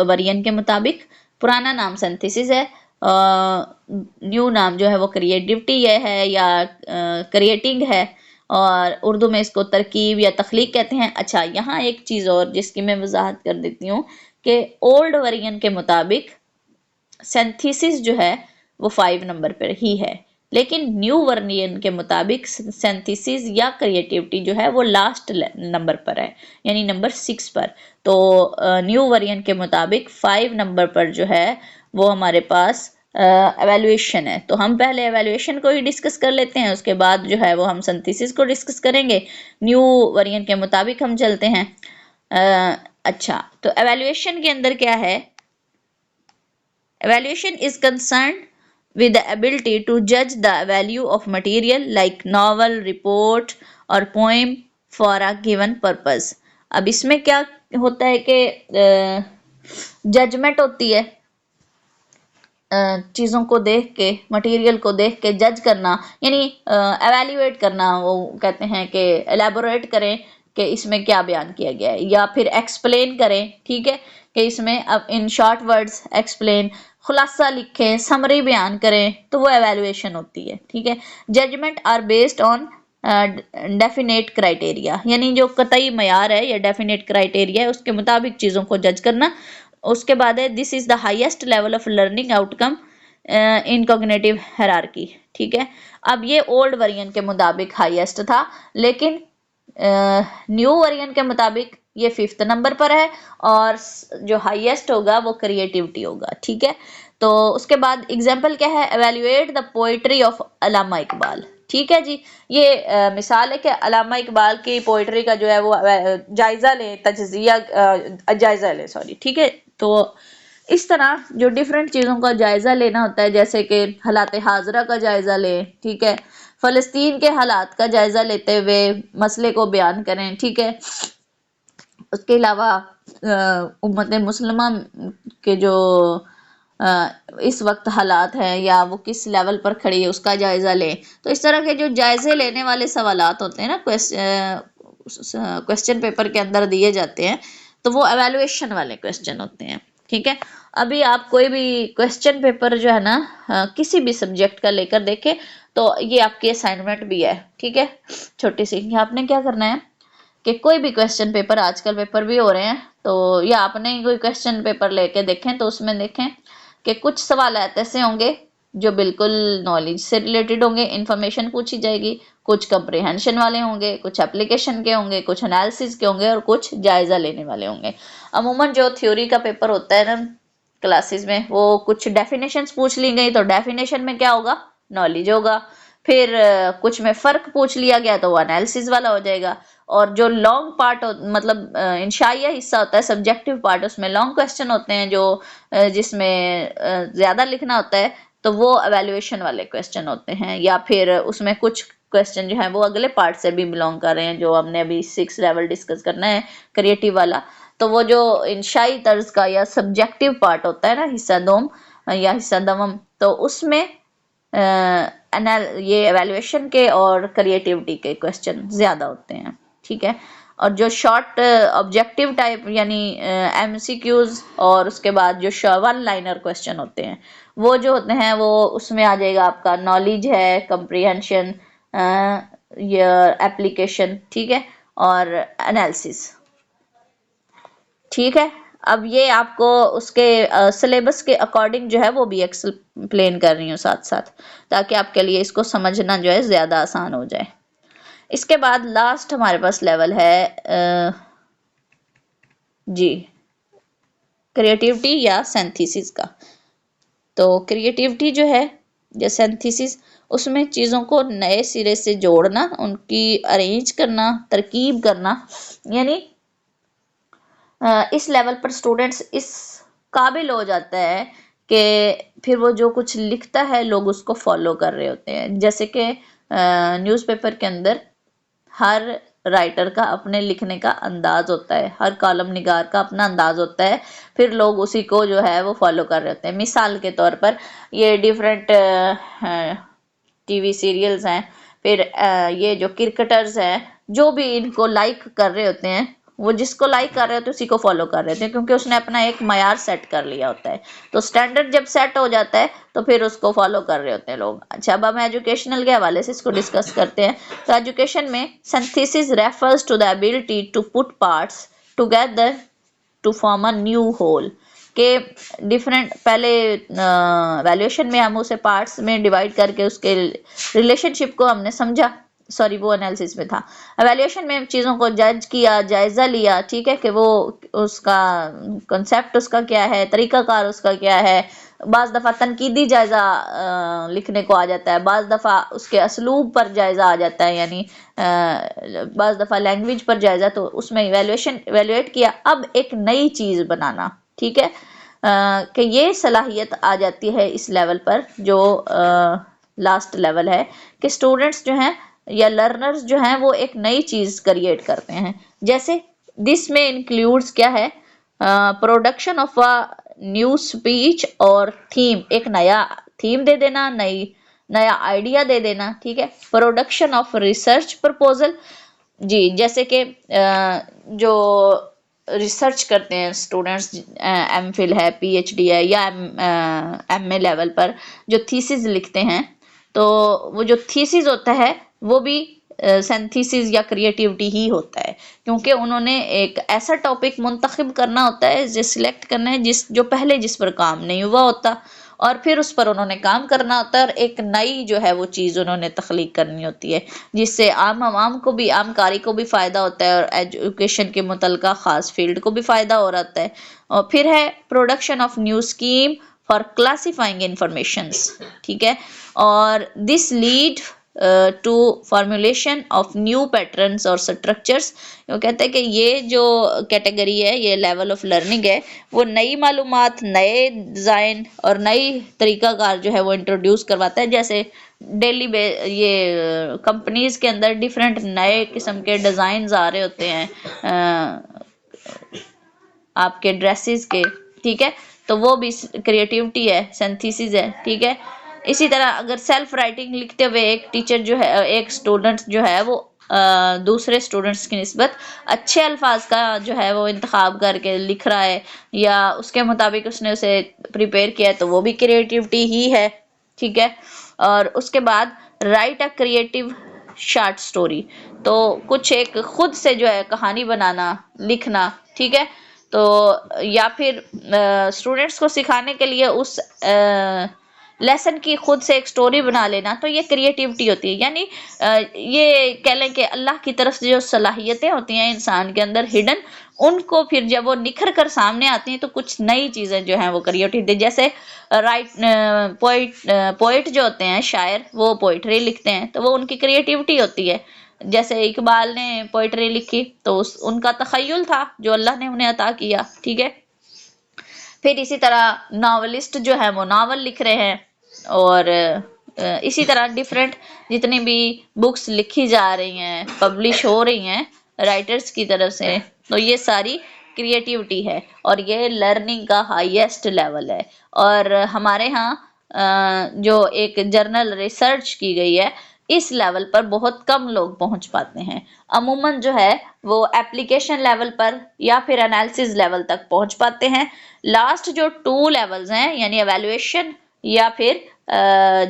वर्जन के मुताबिक। पुराना नाम सिंथेसिस है, न्यू नाम जो है वो क्रिएटिविटी है या क्रिएटिंग है, और उर्दू में इसको तरकीब या तख्लीक कहते हैं। अच्छा, यहाँ एक चीज़ और जिसकी मैं वजाहत कर देती हूँ कि ओल्ड वर्जन के मुताबिक सिंथेसिस जो है वो 5 नंबर पर ही है, लेकिन न्यू वर्जन के मुताबिक सिंथेसिस या क्रिएटिविटी जो है वो लास्ट नंबर पर है, यानी नंबर 6 पर। तो न्यू वर्जन के मुताबिक 5 नंबर पर जो है वो हमारे पास एवेल्युएशन है। तो हम पहले एवेल्युएशन को ही डिस्कस कर लेते हैं, उसके बाद जो है वो हम सिंथेसिस को डिस्कस करेंगे। न्यू वर्जन के मुताबिक हम चलते हैं। अच्छा, तो एवेल्युएशन के अंदर क्या है? Evaluation is concerned with the ability to judge the value of material like novel, report or poem for a given purpose. अब इसमें क्या होता है कि जजमेंट होती है, चीज़ों को देख के, मटेरियल को देख के जज करना, यानी एवेल्युएट करना। वो कहते हैं कि एलेबोरेट करें कि इसमें क्या बयान किया गया है, या फिर एक्सप्लेन करें। ठीक है, कि इसमें अब इन शॉर्ट वर्ड्स एक्सप्लेन, खुलासा लिखें, समरी बयान करें, तो वो एवेल्युएशन होती है। ठीक है, judgement are based on definite criteria, यानी जो कतई मयार है या डेफिनेट क्राइटेरिया है उसके मुताबिक चीज़ों को जज करना। उसके बाद है this is the highest level of learning outcome in cognitive hierarchy. ठीक है, अब ये ओल्ड वर्जन के मुताबिक हाईएस्ट था, लेकिन न्यू वर्जन के मुताबिक ये 5th नंबर पर है, और जो हाईएस्ट होगा वो क्रिएटिविटी होगा। ठीक है, तो उसके बाद एग्जाम्पल क्या है? एवेल्युएट द पोइट्री ऑफ अल्लामा इकबाल। ठीक है जी, ये मिसाल है कि अल्लामा इकबाल की पोइट्री का जो है वो जायजा लें, तजजिया जायजा लें, सॉरी। ठीक है, तो इस तरह जो डिफरेंट चीज़ों का जायजा लेना होता है, जैसे कि हालात हाजरा का जायजा लें। ठीक है, फ़लस्तीन के हालात का जायजा लेते हुए मसले को बयान करें। ठीक है, उसके अलावा उम्मत मुसलमा के जो इस वक्त हालात हैं या वो किस लेवल पर खड़ी है उसका जायजा लें। तो इस तरह के जो जायजे लेने वाले सवालात होते हैं ना, क्वेश्चन पेपर के अंदर दिए जाते हैं, तो वो एवेल्युएशन वाले क्वेश्चन होते हैं। ठीक है, अभी आप कोई भी क्वेश्चन पेपर जो है ना किसी भी सब्जेक्ट का लेकर देखें, तो ये आपकी असाइनमेंट भी है। ठीक है, छोटी सी, आपने क्या करना है कि कोई भी क्वेश्चन पेपर, आजकल पेपर भी हो रहे हैं, तो या आपने कोई क्वेश्चन पेपर लेके देखें, तो उसमें देखें कि कुछ सवाल ऐसे होंगे जो बिल्कुल नॉलेज से रिलेटेड होंगे, इंफॉर्मेशन पूछी जाएगी, कुछ कंप्रीहेंशन वाले होंगे, कुछ एप्लीकेशन के होंगे, कुछ एनालिसिस के होंगे, और कुछ जायजा लेने वाले होंगे। अमूमन जो थ्योरी का पेपर होता है ना क्लासेस में, वो कुछ डेफिनेशंस पूछ ली गई, तो डेफिनेशन में क्या होगा? नॉलेज होगा। फिर कुछ में फ़र्क पूछ लिया गया तो वो एनालिसिस वाला हो जाएगा। और जो लॉन्ग पार्ट मतलब इंशाइया हिस्सा होता है, सब्जेक्टिव पार्ट, उसमें लॉन्ग क्वेश्चन होते हैं जो जिसमें ज़्यादा लिखना होता है, तो वो एवेल्युएशन वाले क्वेश्चन होते हैं। या फिर उसमें कुछ क्वेश्चन जो है वो अगले पार्ट से भी बिलोंग कर रहे हैं, जो हमने अभी 6 लेवल डिस्कस करना है, क्रिएटिव वाला। तो वो जो इंशाई तर्ज का या सब्जेक्टिव पार्ट होता है ना, हिस्सा दोम या हिस्सा दवम, तो उसमें ये एवेल्युएशन के और क्रिएटिविटी के क्वेश्चन ज़्यादा होते हैं। ठीक है, और जो शॉर्ट ऑब्जेक्टिव टाइप यानी एमसीक्यूज, और उसके बाद जो 1 लाइनर क्वेश्चन होते हैं, वो जो होते हैं वो उसमें आ जाएगा आपका नॉलेज है, कंप्रीहेंशन या एप्लीकेशन। ठीक है, और एनालिसिस। ठीक है, अब ये आपको उसके सिलेबस के अकॉर्डिंग जो है वो भी एक्सप्लेन कर रही हूँ साथ साथ, ताकि आपके लिए इसको समझना जो है ज़्यादा आसान हो जाए। इसके बाद लास्ट हमारे पास लेवल है जी क्रिएटिविटी या सिंथेसिस का। तो क्रिएटिविटी जो है या सिंथेसिस, उसमें चीज़ों को नए सिरे से जोड़ना, उनकी अरेंज करना, तरकीब करना, यानी इस लेवल पर स्टूडेंट्स इस काबिल हो जाता है कि फिर वो जो कुछ लिखता है लोग उसको फॉलो कर रहे होते हैं। जैसे कि न्यूज़पेपर के अंदर हर राइटर का अपने लिखने का अंदाज होता है, हर कॉलम निगार का अपना अंदाज होता है, फिर लोग उसी को जो है वो फॉलो कर रहे होते हैं। मिसाल के तौर पर ये डिफरेंट टीवी सीरियल्स हैं, फिर ये जो क्रिकेटर्स हैं, जो भी इनको लाइक कर रहे होते हैं, वो जिसको लाइक कर रहे होते हैं उसी को फॉलो कर रहे होते हैं, क्योंकि उसने अपना एक मयार सेट कर लिया होता है। तो स्टैंडर्ड जब सेट हो जाता है तो फिर उसको फॉलो कर रहे होते हैं लोग। अच्छा, अब हम एजुकेशनल के हवाले से इसको डिस्कस करते हैं। तो एजुकेशन में synthesis refers to the ability to put parts together to form a new whole, के डिफरेंट पहले वैल्यूएशन में हम उसे पार्ट्स में डिवाइड करके उसके रिलेशनशिप को हमने समझा, सॉरी वो एनालिसिस में था। एवेल्यूएशन में चीज़ों को जज किया, जायज़ा लिया, ठीक है, कि वो उसका कंसेप्ट उसका क्या है, तरीक़ाकार उसका क्या है। बाज़ दफ़ा तनकीदी जायज़ा लिखने को आ जाता है, बाज़ दफ़ा उसके असलूब पर जायज़ा आ जाता है, यानी बाज़ दफ़ा लैंग्वेज पर जायज़ा। तो उसमें इवेल्युएट किया। अब एक नई चीज़ बनाना, ठीक है, कि ये सलाहियत आ जाती है इस लेवल पर, जो लास्ट लेवल है, कि स्टूडेंट्स जो हैं या लर्नर्स जो हैं वो एक नई चीज़ क्रिएट करते हैं। जैसे दिस में इंक्लूड्स क्या है, production of a new speech और थीम, एक नया थीम दे देना, नया आइडिया दे देना, ठीक है। प्रोडक्शन ऑफ रिसर्च प्रपोजल, जी, जैसे कि जो रिसर्च करते हैं स्टूडेंट्स, एमफिल है, पीएचडी है, या एमए लेवल पर जो थीसिस लिखते हैं, तो वो जो थीसिस होता है वो भी सिंथेसिस या क्रिएटिविटी ही होता है, क्योंकि उन्होंने एक ऐसा टॉपिक मुंतखब करना होता है, जो सिलेक्ट करना है जो पहले जिस पर काम नहीं हुआ होता, और फिर उस पर उन्होंने काम करना होता है, और एक नई जो है वो चीज़ उन्होंने तख्लीक करनी होती है, जिससे आम आवाम को भी, आम कारी को भी फ़ायदा होता है, और एजुकेशन के मुतल्लिक़ा ख़ास फील्ड को भी फ़ायदा हो रहा है। और फिर है production of new scheme for classifying informations, ठीक है, और this lead to formulation of new patterns और स्ट्रक्चर्स। वो कहते हैं कि ये जो कैटेगरी है, ये लेवल ऑफ लर्निंग है, वो नई मालूमात, नए डिज़ाइन और नई तरीक़ाकार जो है वो इंट्रोड्यूस करवाता है। जैसे डेली ये कंपनीज़ के अंदर डिफरेंट नए किस्म के डिज़ाइंस आ रहे होते हैं आपके ड्रेसेस के, ठीक है, तो वो भी क्रिएटिविटी है, सिंथेसिस है, ठीक है। इसी तरह अगर सेल्फ राइटिंग लिखते हुए एक टीचर जो है, एक स्टूडेंट जो है वो दूसरे स्टूडेंट्स की निस्बत अच्छे अल्फाज का जो है वो इंतखाब करके लिख रहा है, या उसके मुताबिक उसने उसे प्रिपेयर किया है, तो वो भी क्रिएटिविटी ही है, ठीक है। और उसके बाद write a creative short story, तो कुछ एक खुद से जो है कहानी बनाना, लिखना, ठीक है। तो या फिर स्टूडेंट्स को सिखाने के लिए उस लेसन की खुद से एक स्टोरी बना लेना, तो ये क्रिएटिविटी होती है। यानी ये कह लें कि अल्लाह की तरफ से जो सलाहियतें होती हैं इंसान के अंदर हिडन, उनको फिर जब वो निखर कर सामने आती हैं तो कुछ नई चीज़ें जो हैं वो क्रिएटिविटी। जैसे पोइट जो होते हैं, शायर, वो पोइट्री लिखते हैं, तो वो उनकी क्रिएटिविटी होती है। जैसे इकबाल ने पोइट्री लिखी, तो उनका तखय्युल था जो अल्लाह ने उन्हें अता किया, ठीक है। फिर इसी तरह नावलिस्ट जो है वो नावल लिख रहे हैं, और इसी तरह डिफरेंट जितनी भी बुक्स लिखी जा रही हैं, पब्लिश हो रही हैं राइटर्स की तरफ से, तो ये सारी क्रिएटिविटी है, और ये लर्निंग का हाईएस्ट लेवल है। और हमारे यहाँ जो एक जर्नल रिसर्च की गई है, इस लेवल पर बहुत कम लोग पहुंच पाते हैं। अमूमन जो है वो एप्लीकेशन लेवल पर या फिर एनालिसिस लेवल तक पहुंच पाते हैं। लास्ट जो 2 लेवल्स हैं, यानी एवेल्युएशन या फिर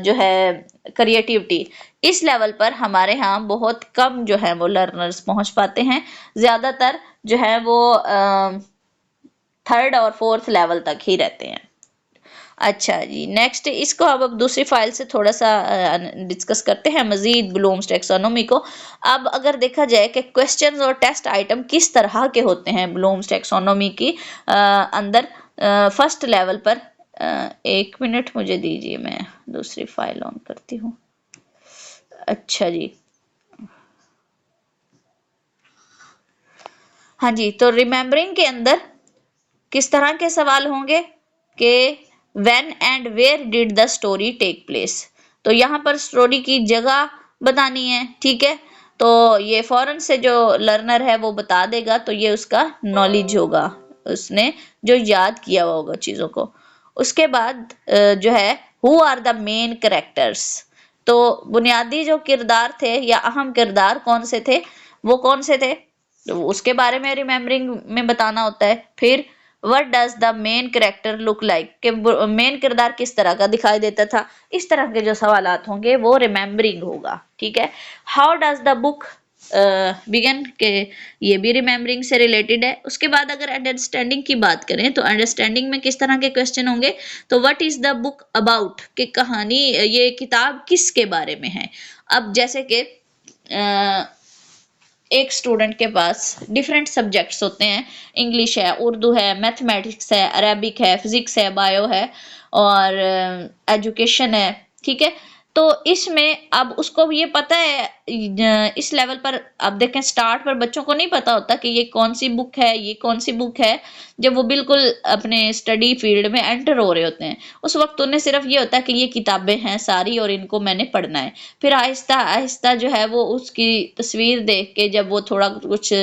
जो है क्रिएटिविटी, इस लेवल पर हमारे यहाँ बहुत कम जो है वो लर्नर्स पहुंच पाते हैं। ज़्यादातर जो है वो 3rd और 4th लेवल तक ही रहते हैं। अच्छा जी, नेक्स्ट इसको अब दूसरी फाइल से थोड़ा सा डिस्कस करते हैं मजीद ब्लूम्स टैक्सोनॉमी को। अब अगर देखा जाए कि क्वेश्चंस और टेस्ट आइटम किस तरह के होते हैं ब्लूम्स टैक्सोनॉमी की अंदर, फर्स्ट लेवल पर, 1 मिनट मुझे दीजिए, मैं दूसरी फाइल ऑन करती हूँ। अच्छा जी, हाँ जी, तो रिमेम्बरिंग के अंदर किस तरह के सवाल होंगे कि when and where did the story take place. तो यहाँ पर स्टोरी की जगह बतानी है, ठीक है। तो ये फौरन से जो लर्नर है वो बता देगा, तो ये उसका नॉलेज होगा, उसने जो याद किया हुआ होगा चीजों को। उसके बाद जो है who are the main characters, तो बुनियादी जो किरदार थे या अहम किरदार कौन से थे, वो कौन से थे, तो उसके बारे में रिमेम्बरिंग में बताना होता है। फिर what does the main character look like, कि मेन किरदार किस तरह का दिखाई देता था, इस तरह के जो सवालात होंगे वो रिमेम्बरिंग होगा, ठीक है। How does the book begin, के ये भी रिमेम्बरिंग से रिलेटेड है। उसके बाद अगर अंडरस्टैंडिंग की बात करें तो अंडरस्टैंडिंग में किस तरह के क्वेश्चन होंगे, तो what is the book about, कि कहानी, ये किताब किसके बारे में है। अब जैसे कि एक स्टूडेंट के पास डिफरेंट सब्जेक्ट्स होते हैं, इंग्लिश है, उर्दू है, मैथमेटिक्स है, अरेबिक है, फिजिक्स है, बायो है और एजुकेशन है, ठीक है। तो इसमें अब उसको ये पता है, इस लेवल पर अब देखें स्टार्ट पर बच्चों को नहीं पता होता कि ये कौन सी बुक है, ये कौन सी बुक है, जब वो बिल्कुल अपने स्टडी फील्ड में एंटर हो रहे होते हैं, उस वक्त उन्हें सिर्फ ये होता है कि ये किताबें हैं सारी और इनको मैंने पढ़ना है। फिर आहिस्ता आहिस्ता जो है वो उसकी तस्वीर देख के जब वो थोड़ा कुछ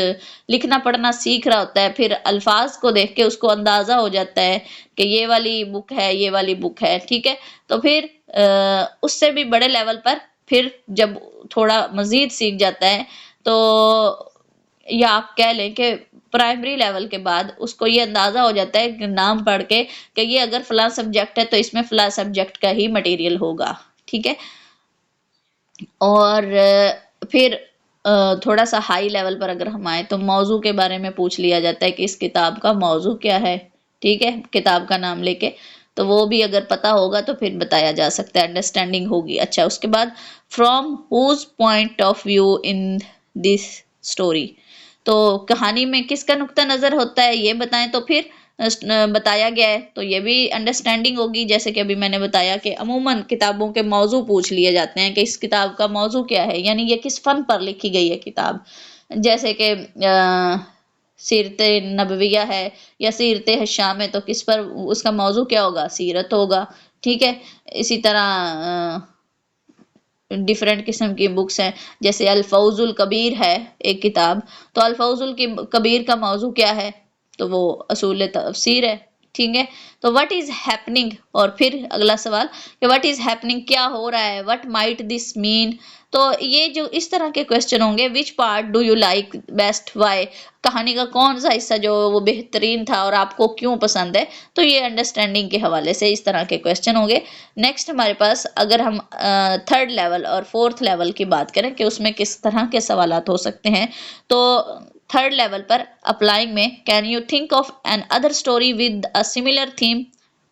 लिखना पढ़ना सीख रहा होता है, फिर अल्फाज को देख के उसको अंदाजा हो जाता है कि ये वाली बुक है, ये वाली बुक है, ठीक है। तो फिर उससे भी बड़े लेवल पर फिर जब थोड़ा मजीद सीख जाता है, तो या आप कह लें कि प्राइमरी लेवल के बाद उसको ये अंदाजा हो जाता है कि नाम पढ़ के कि ये अगर फला सब्जेक्ट है तो इसमें फला सब्जेक्ट का ही मटेरियल होगा, ठीक है। और फिर थोड़ा सा हाई लेवल पर अगर हम आए तो मौजू के बारे में पूछ लिया जाता है कि इस किताब का मौजू क्या है, ठीक है, किताब का नाम लेके। तो वो भी अगर पता होगा तो फिर बताया जा सकता है, अंडरस्टैंडिंग होगी। अच्छा, उसके बाद from whose point of view in this story, तो कहानी में किसका नुक्ता नजर होता है ये बताएं, तो फिर बताया गया है, तो ये भी अंडरस्टैंडिंग होगी। जैसे कि अभी मैंने बताया कि अमूमन किताबों के मौजू पूछ लिए जाते हैं कि इस किताब का मौजू क्या है, यानी ये किस फन पर लिखी गई है किताब। जैसे कि सीरत नबविया है या सीरत हशाम है, तो किस पर उसका मौजू क्या होगा, सीरत होगा, ठीक है। इसी तरह डिफरेंट किस्म की बुक्स हैं, जैसे अल्फौजुल कबीर है एक किताब, तो अल्फौजुल की कबीर का मौजू क्या है, तो वो असूल तफसीर है, ठीक है। तो व्हाट इज हैपनिंग, और फिर अगला सवाल कि व्हाट इज हैपनिंग, क्या हो रहा है, व्हाट माइट दिस मीन। तो ये जो इस तरह के क्वेश्चन होंगे, which part do you like best, why, कहानी का कौन सा हिस्सा जो वो बेहतरीन था और आपको क्यों पसंद है, तो ये अंडरस्टैंडिंग के हवाले से इस तरह के क्वेश्चन होंगे। नेक्स्ट हमारे पास अगर हम थर्ड लेवल और फोर्थ लेवल की बात करें कि उसमें किस तरह के सवालात हो सकते हैं, तो थर्ड लेवल पर अप्लाइंग में can you think of another story with a similar theme,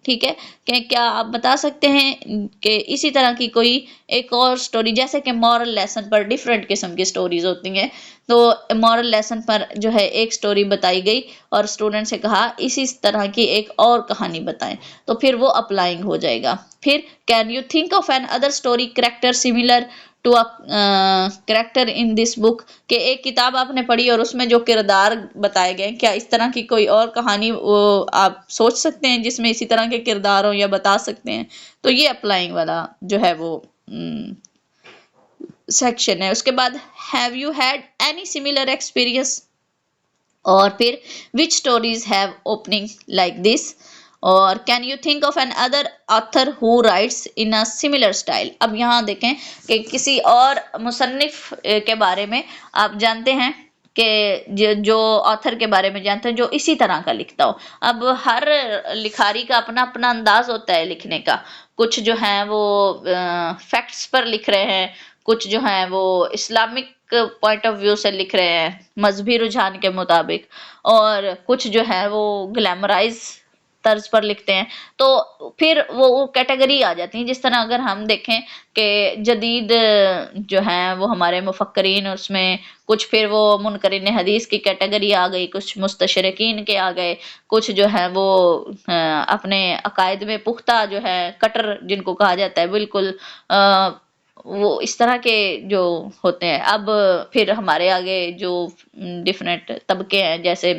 ठीक है, कि क्या आप बता सकते हैं कि इसी तरह की कोई एक और स्टोरी, जैसे कि मॉरल लेसन पर डिफरेंट किस्म की स्टोरीज होती हैं, तो मॉरल लेसन पर जो है एक स्टोरी बताई गई और स्टूडेंट से कहा इसी तरह की एक और कहानी बताएं, तो फिर वो अप्लाइंग हो जाएगा। फिर can you think of another story character similar to a character in this book, कि एक किताब आपने पढ़ी और उसमें जो किरदार बताए गए, क्या इस तरह की कोई और कहानी वो आप सोच सकते हैं जिसमें इसी तरह के किरदार हो या बता सकते हैं, तो ये अप्लाइंग वाला जो है वो सेक्शन है। उसके बाद have you had any similar experience, और फिर which stories have opening like this, और can you think of another author who writes in a similar style. अब यहाँ देखें कि किसी और मुसन्निफ के बारे में आप जानते हैं कि जो ऑथर के बारे में जानते हैं जो इसी तरह का लिखता हो। अब हर लिखारी का अपना अपना अंदाज होता है लिखने का, कुछ जो है वो फैक्ट्स पर लिख रहे हैं, कुछ जो है वो इस्लामिक पॉइंट ऑफ व्यू से लिख रहे हैं मजहबी रुझान के मुताबिक, और कुछ जो है वो ग्लैमराइज तर्ज पर लिखते हैं। तो फिर वो कैटेगरी आ जाती है। जिस तरह अगर हम देखें कि जदीद जो हैं वो हमारे मुफक्करीन, उसमें कुछ फिर वो मुनकरीन हदीस की कैटेगरी आ गई, कुछ मुस्तशरकीन के आ गए, कुछ जो है वो अपने अकायद में पुख्ता जो है कटर जिनको कहा जाता है बिल्कुल वो इस तरह के जो होते हैं। अब फिर हमारे आगे जो डिफरेंट तबके हैं, जैसे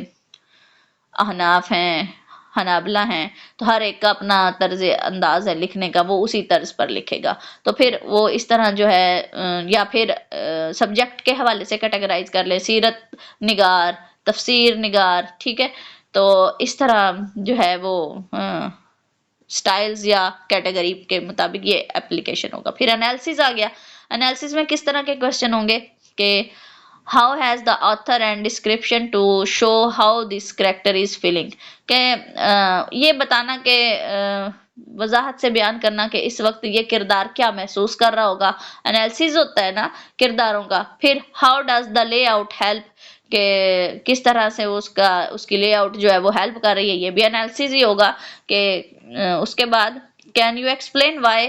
अहनाफ हैं, हनाबला हैं, तो हर एक का अपना तर्ज अंदाज है लिखने का, वो उसी तर्ज पर लिखेगा। तो फिर वो इस तरह जो है या फिर सब्जेक्ट के हवाले से कैटेगराइज कर ले, सीरत निगार, तफसीर निगार, ठीक है। तो इस तरह जो है वो स्टाइल्स या कैटेगरी के मुताबिक ये एप्लीकेशन होगा। फिर एनालिसिस आ गया। एनालिसिस में किस तरह के क्वेश्चन होंगे कि how has the author and description to show how this character is feeling, के ये बताना कि वजाहत से बयान करना कि इस वक्त ये किरदार क्या महसूस कर रहा होगा। एनालिसिस होता है ना किरदारों का। फिर how does the layout help, कि किस तरह से उसका उसकी लेआउट जो है वो हेल्प कर रही है, ये भी एनालिसिस ही होगा। कि उसके बाद कैन यू एक्सप्लेन व्हाई,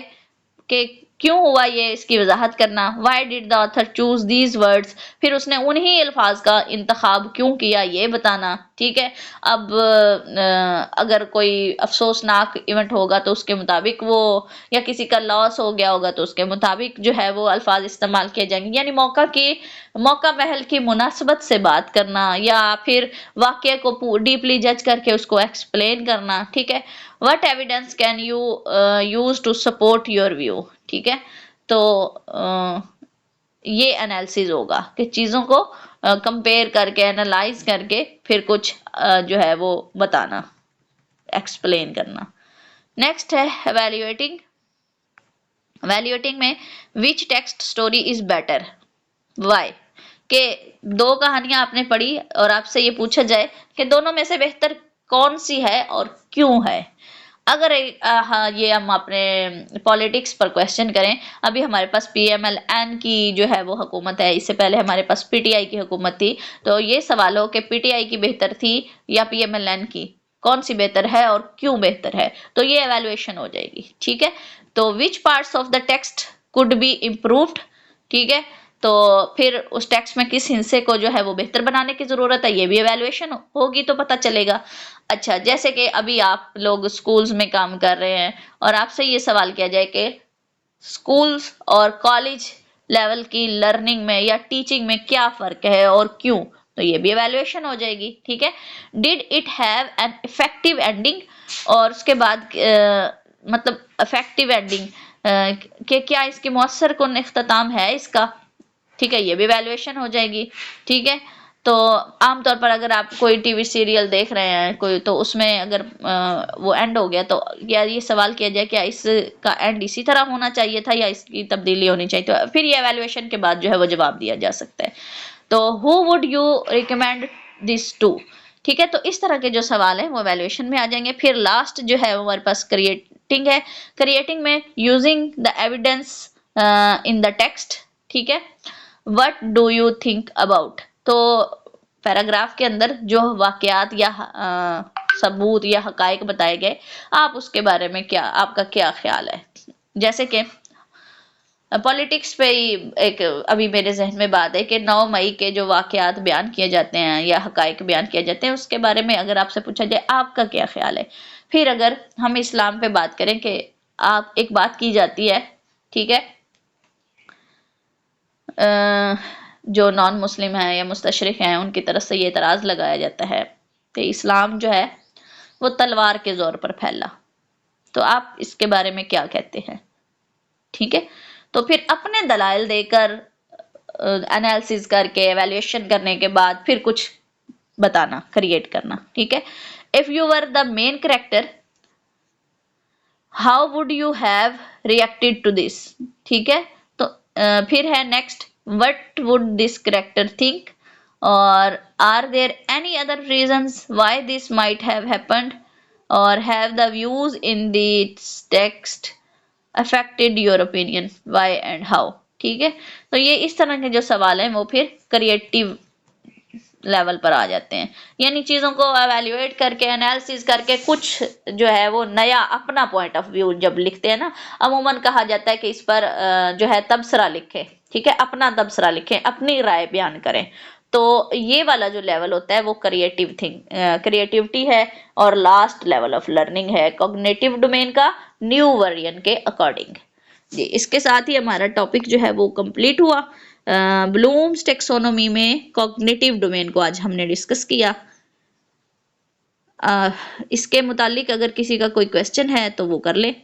कि क्यों हुआ ये, इसकी वजाहत करना। Why did the author choose these words, फिर उसने उन्हीं अल्फाज का इंतखाब क्यों किया, ये बताना, ठीक है। अब अगर कोई अफसोसनाक इवेंट होगा तो उसके मुताबिक वो, या किसी का लॉस हो गया होगा तो उसके मुताबिक जो है वो अल्फाज इस्तेमाल किए जाएंगे। यानी मौका महल की मुनासबत से बात करना, या फिर वाक़ये को डीपली जज करके उसको एक्सप्लेन करना, ठीक है। What evidence can you use to support your view, ठीक है। तो ये एनालिसिस होगा कि चीज़ों को कंपेयर करके, एनालाइज करके फिर कुछ जो है वो बताना, एक्सप्लेन करना। नेक्स्ट है एवेल्युएटिंग। एवेल्युएटिंग में which text story is better, why, के दो कहानियां आपने पढ़ी और आपसे ये पूछा जाए कि दोनों में से बेहतर कौन सी है और क्यों है। अगर हाँ, ये हम अपने पॉलिटिक्स पर क्वेश्चन करें, अभी हमारे पास PMLN की जो है वो हुकूमत है, इससे पहले हमारे पास PTI की हुकूमत थी। तो ये सवाल हो कि PTI की बेहतर थी या PMLN की, कौन सी बेहतर है और क्यों बेहतर है, तो ये एवेल्युएशन हो जाएगी, ठीक है। तो which parts of the text could be improved, ठीक है। तो फिर उस टेक्स्ट में किस हिस्से को जो है वो बेहतर बनाने की जरूरत है, ये भी एवेल्युएशन होगी तो पता चलेगा। अच्छा, जैसे कि अभी आप लोग स्कूल्स में काम कर रहे हैं और आपसे ये सवाल किया जाए कि स्कूल्स और कॉलेज लेवल की लर्निंग में या टीचिंग में क्या फर्क है और क्यों, तो ये भी एवेल्युएशन हो जाएगी, ठीक है। Did it have an effective ending, और उसके बाद मतलब इफेक्टिव एंडिंग कि क्या इसकी मौसर कुन इख्तिताम है इसका, ठीक है, ये भी वैल्यूएशन हो जाएगी, ठीक है। तो आमतौर पर अगर आप कोई टीवी सीरियल देख रहे हैं कोई, तो उसमें अगर वो एंड हो गया तो या ये सवाल किया जाए क्या इसका एंड इसी तरह होना चाहिए था या इसकी तब्दीली होनी चाहिए, तो फिर ये एवेल्युएशन के बाद जो है वो जवाब दिया जा सकता है। तो who would you recommend this to, ठीक है। तो इस तरह के जो सवाल है वो एवेल्युएशन में आ जाएंगे। फिर लास्ट जो है वो हमारे पास क्रिएटिंग है। क्रिएटिंग में using the evidence in the text, ठीक है। What do you think about, तो पैराग्राफ के अंदर जो वाकयात या सबूत या हकायक बताए गए, आप उसके बारे में क्या, आपका क्या ख्याल है। जैसे कि पॉलिटिक्स पे ही एक अभी मेरे जहन में बात है कि 9 मई के जो वाकयात बयान किए जाते हैं या हकायक बयान किए जाते हैं, उसके बारे में अगर आपसे पूछा जाए आपका क्या ख्याल है। फिर अगर हम इस्लाम पे बात करें कि आप एक बात की जाती है, ठीक है, जो नॉन मुस्लिम हैं या मुस्तशरिक हैं उनकी तरफ से ये एतराज़ लगाया जाता है कि इस्लाम जो है वो तलवार के ज़ोर पर फैला, तो आप इसके बारे में क्या कहते हैं, ठीक है। तो फिर अपने दलाइल देकर एनालिसिस करके एवेल्युएशन करने के बाद फिर कुछ बताना, क्रिएट करना, ठीक है। If you were the main character how would you have reacted to this, ठीक है। तो फिर है next, what would this character think, और are there any other reasons why this might have happened, और have the views in this text affected your opinion, why and how, ठीक है। तो ये इस तरह के जो सवाल हैं वो फिर क्रिएटिव लेवल पर आ जाते हैं, यानी चीज़ों को एवेल्युएट करके एनालिसिस करके कुछ जो है वो नया अपना पॉइंट ऑफ व्यू जब लिखते हैं ना, अमूमन कहा जाता है कि इस पर जो है तबसरा लिखें, ठीक है, अपना तबसरा लिखें, अपनी राय बयान करें। तो ये वाला जो लेवल होता है वो क्रिएटिविटी है, और लास्ट लेवल ऑफ लर्निंग है कॉग्निटिव डोमेन का न्यू वर्जन के अकॉर्डिंग। जी, इसके साथ ही हमारा टॉपिक जो है वो कंप्लीट हुआ। ब्लूम्स टेक्सोनोमी में कॉग्निटिव डोमेन को आज हमने डिस्कस किया। इसके मुतालिक अगर किसी का कोई क्वेश्चन है तो वो कर ले।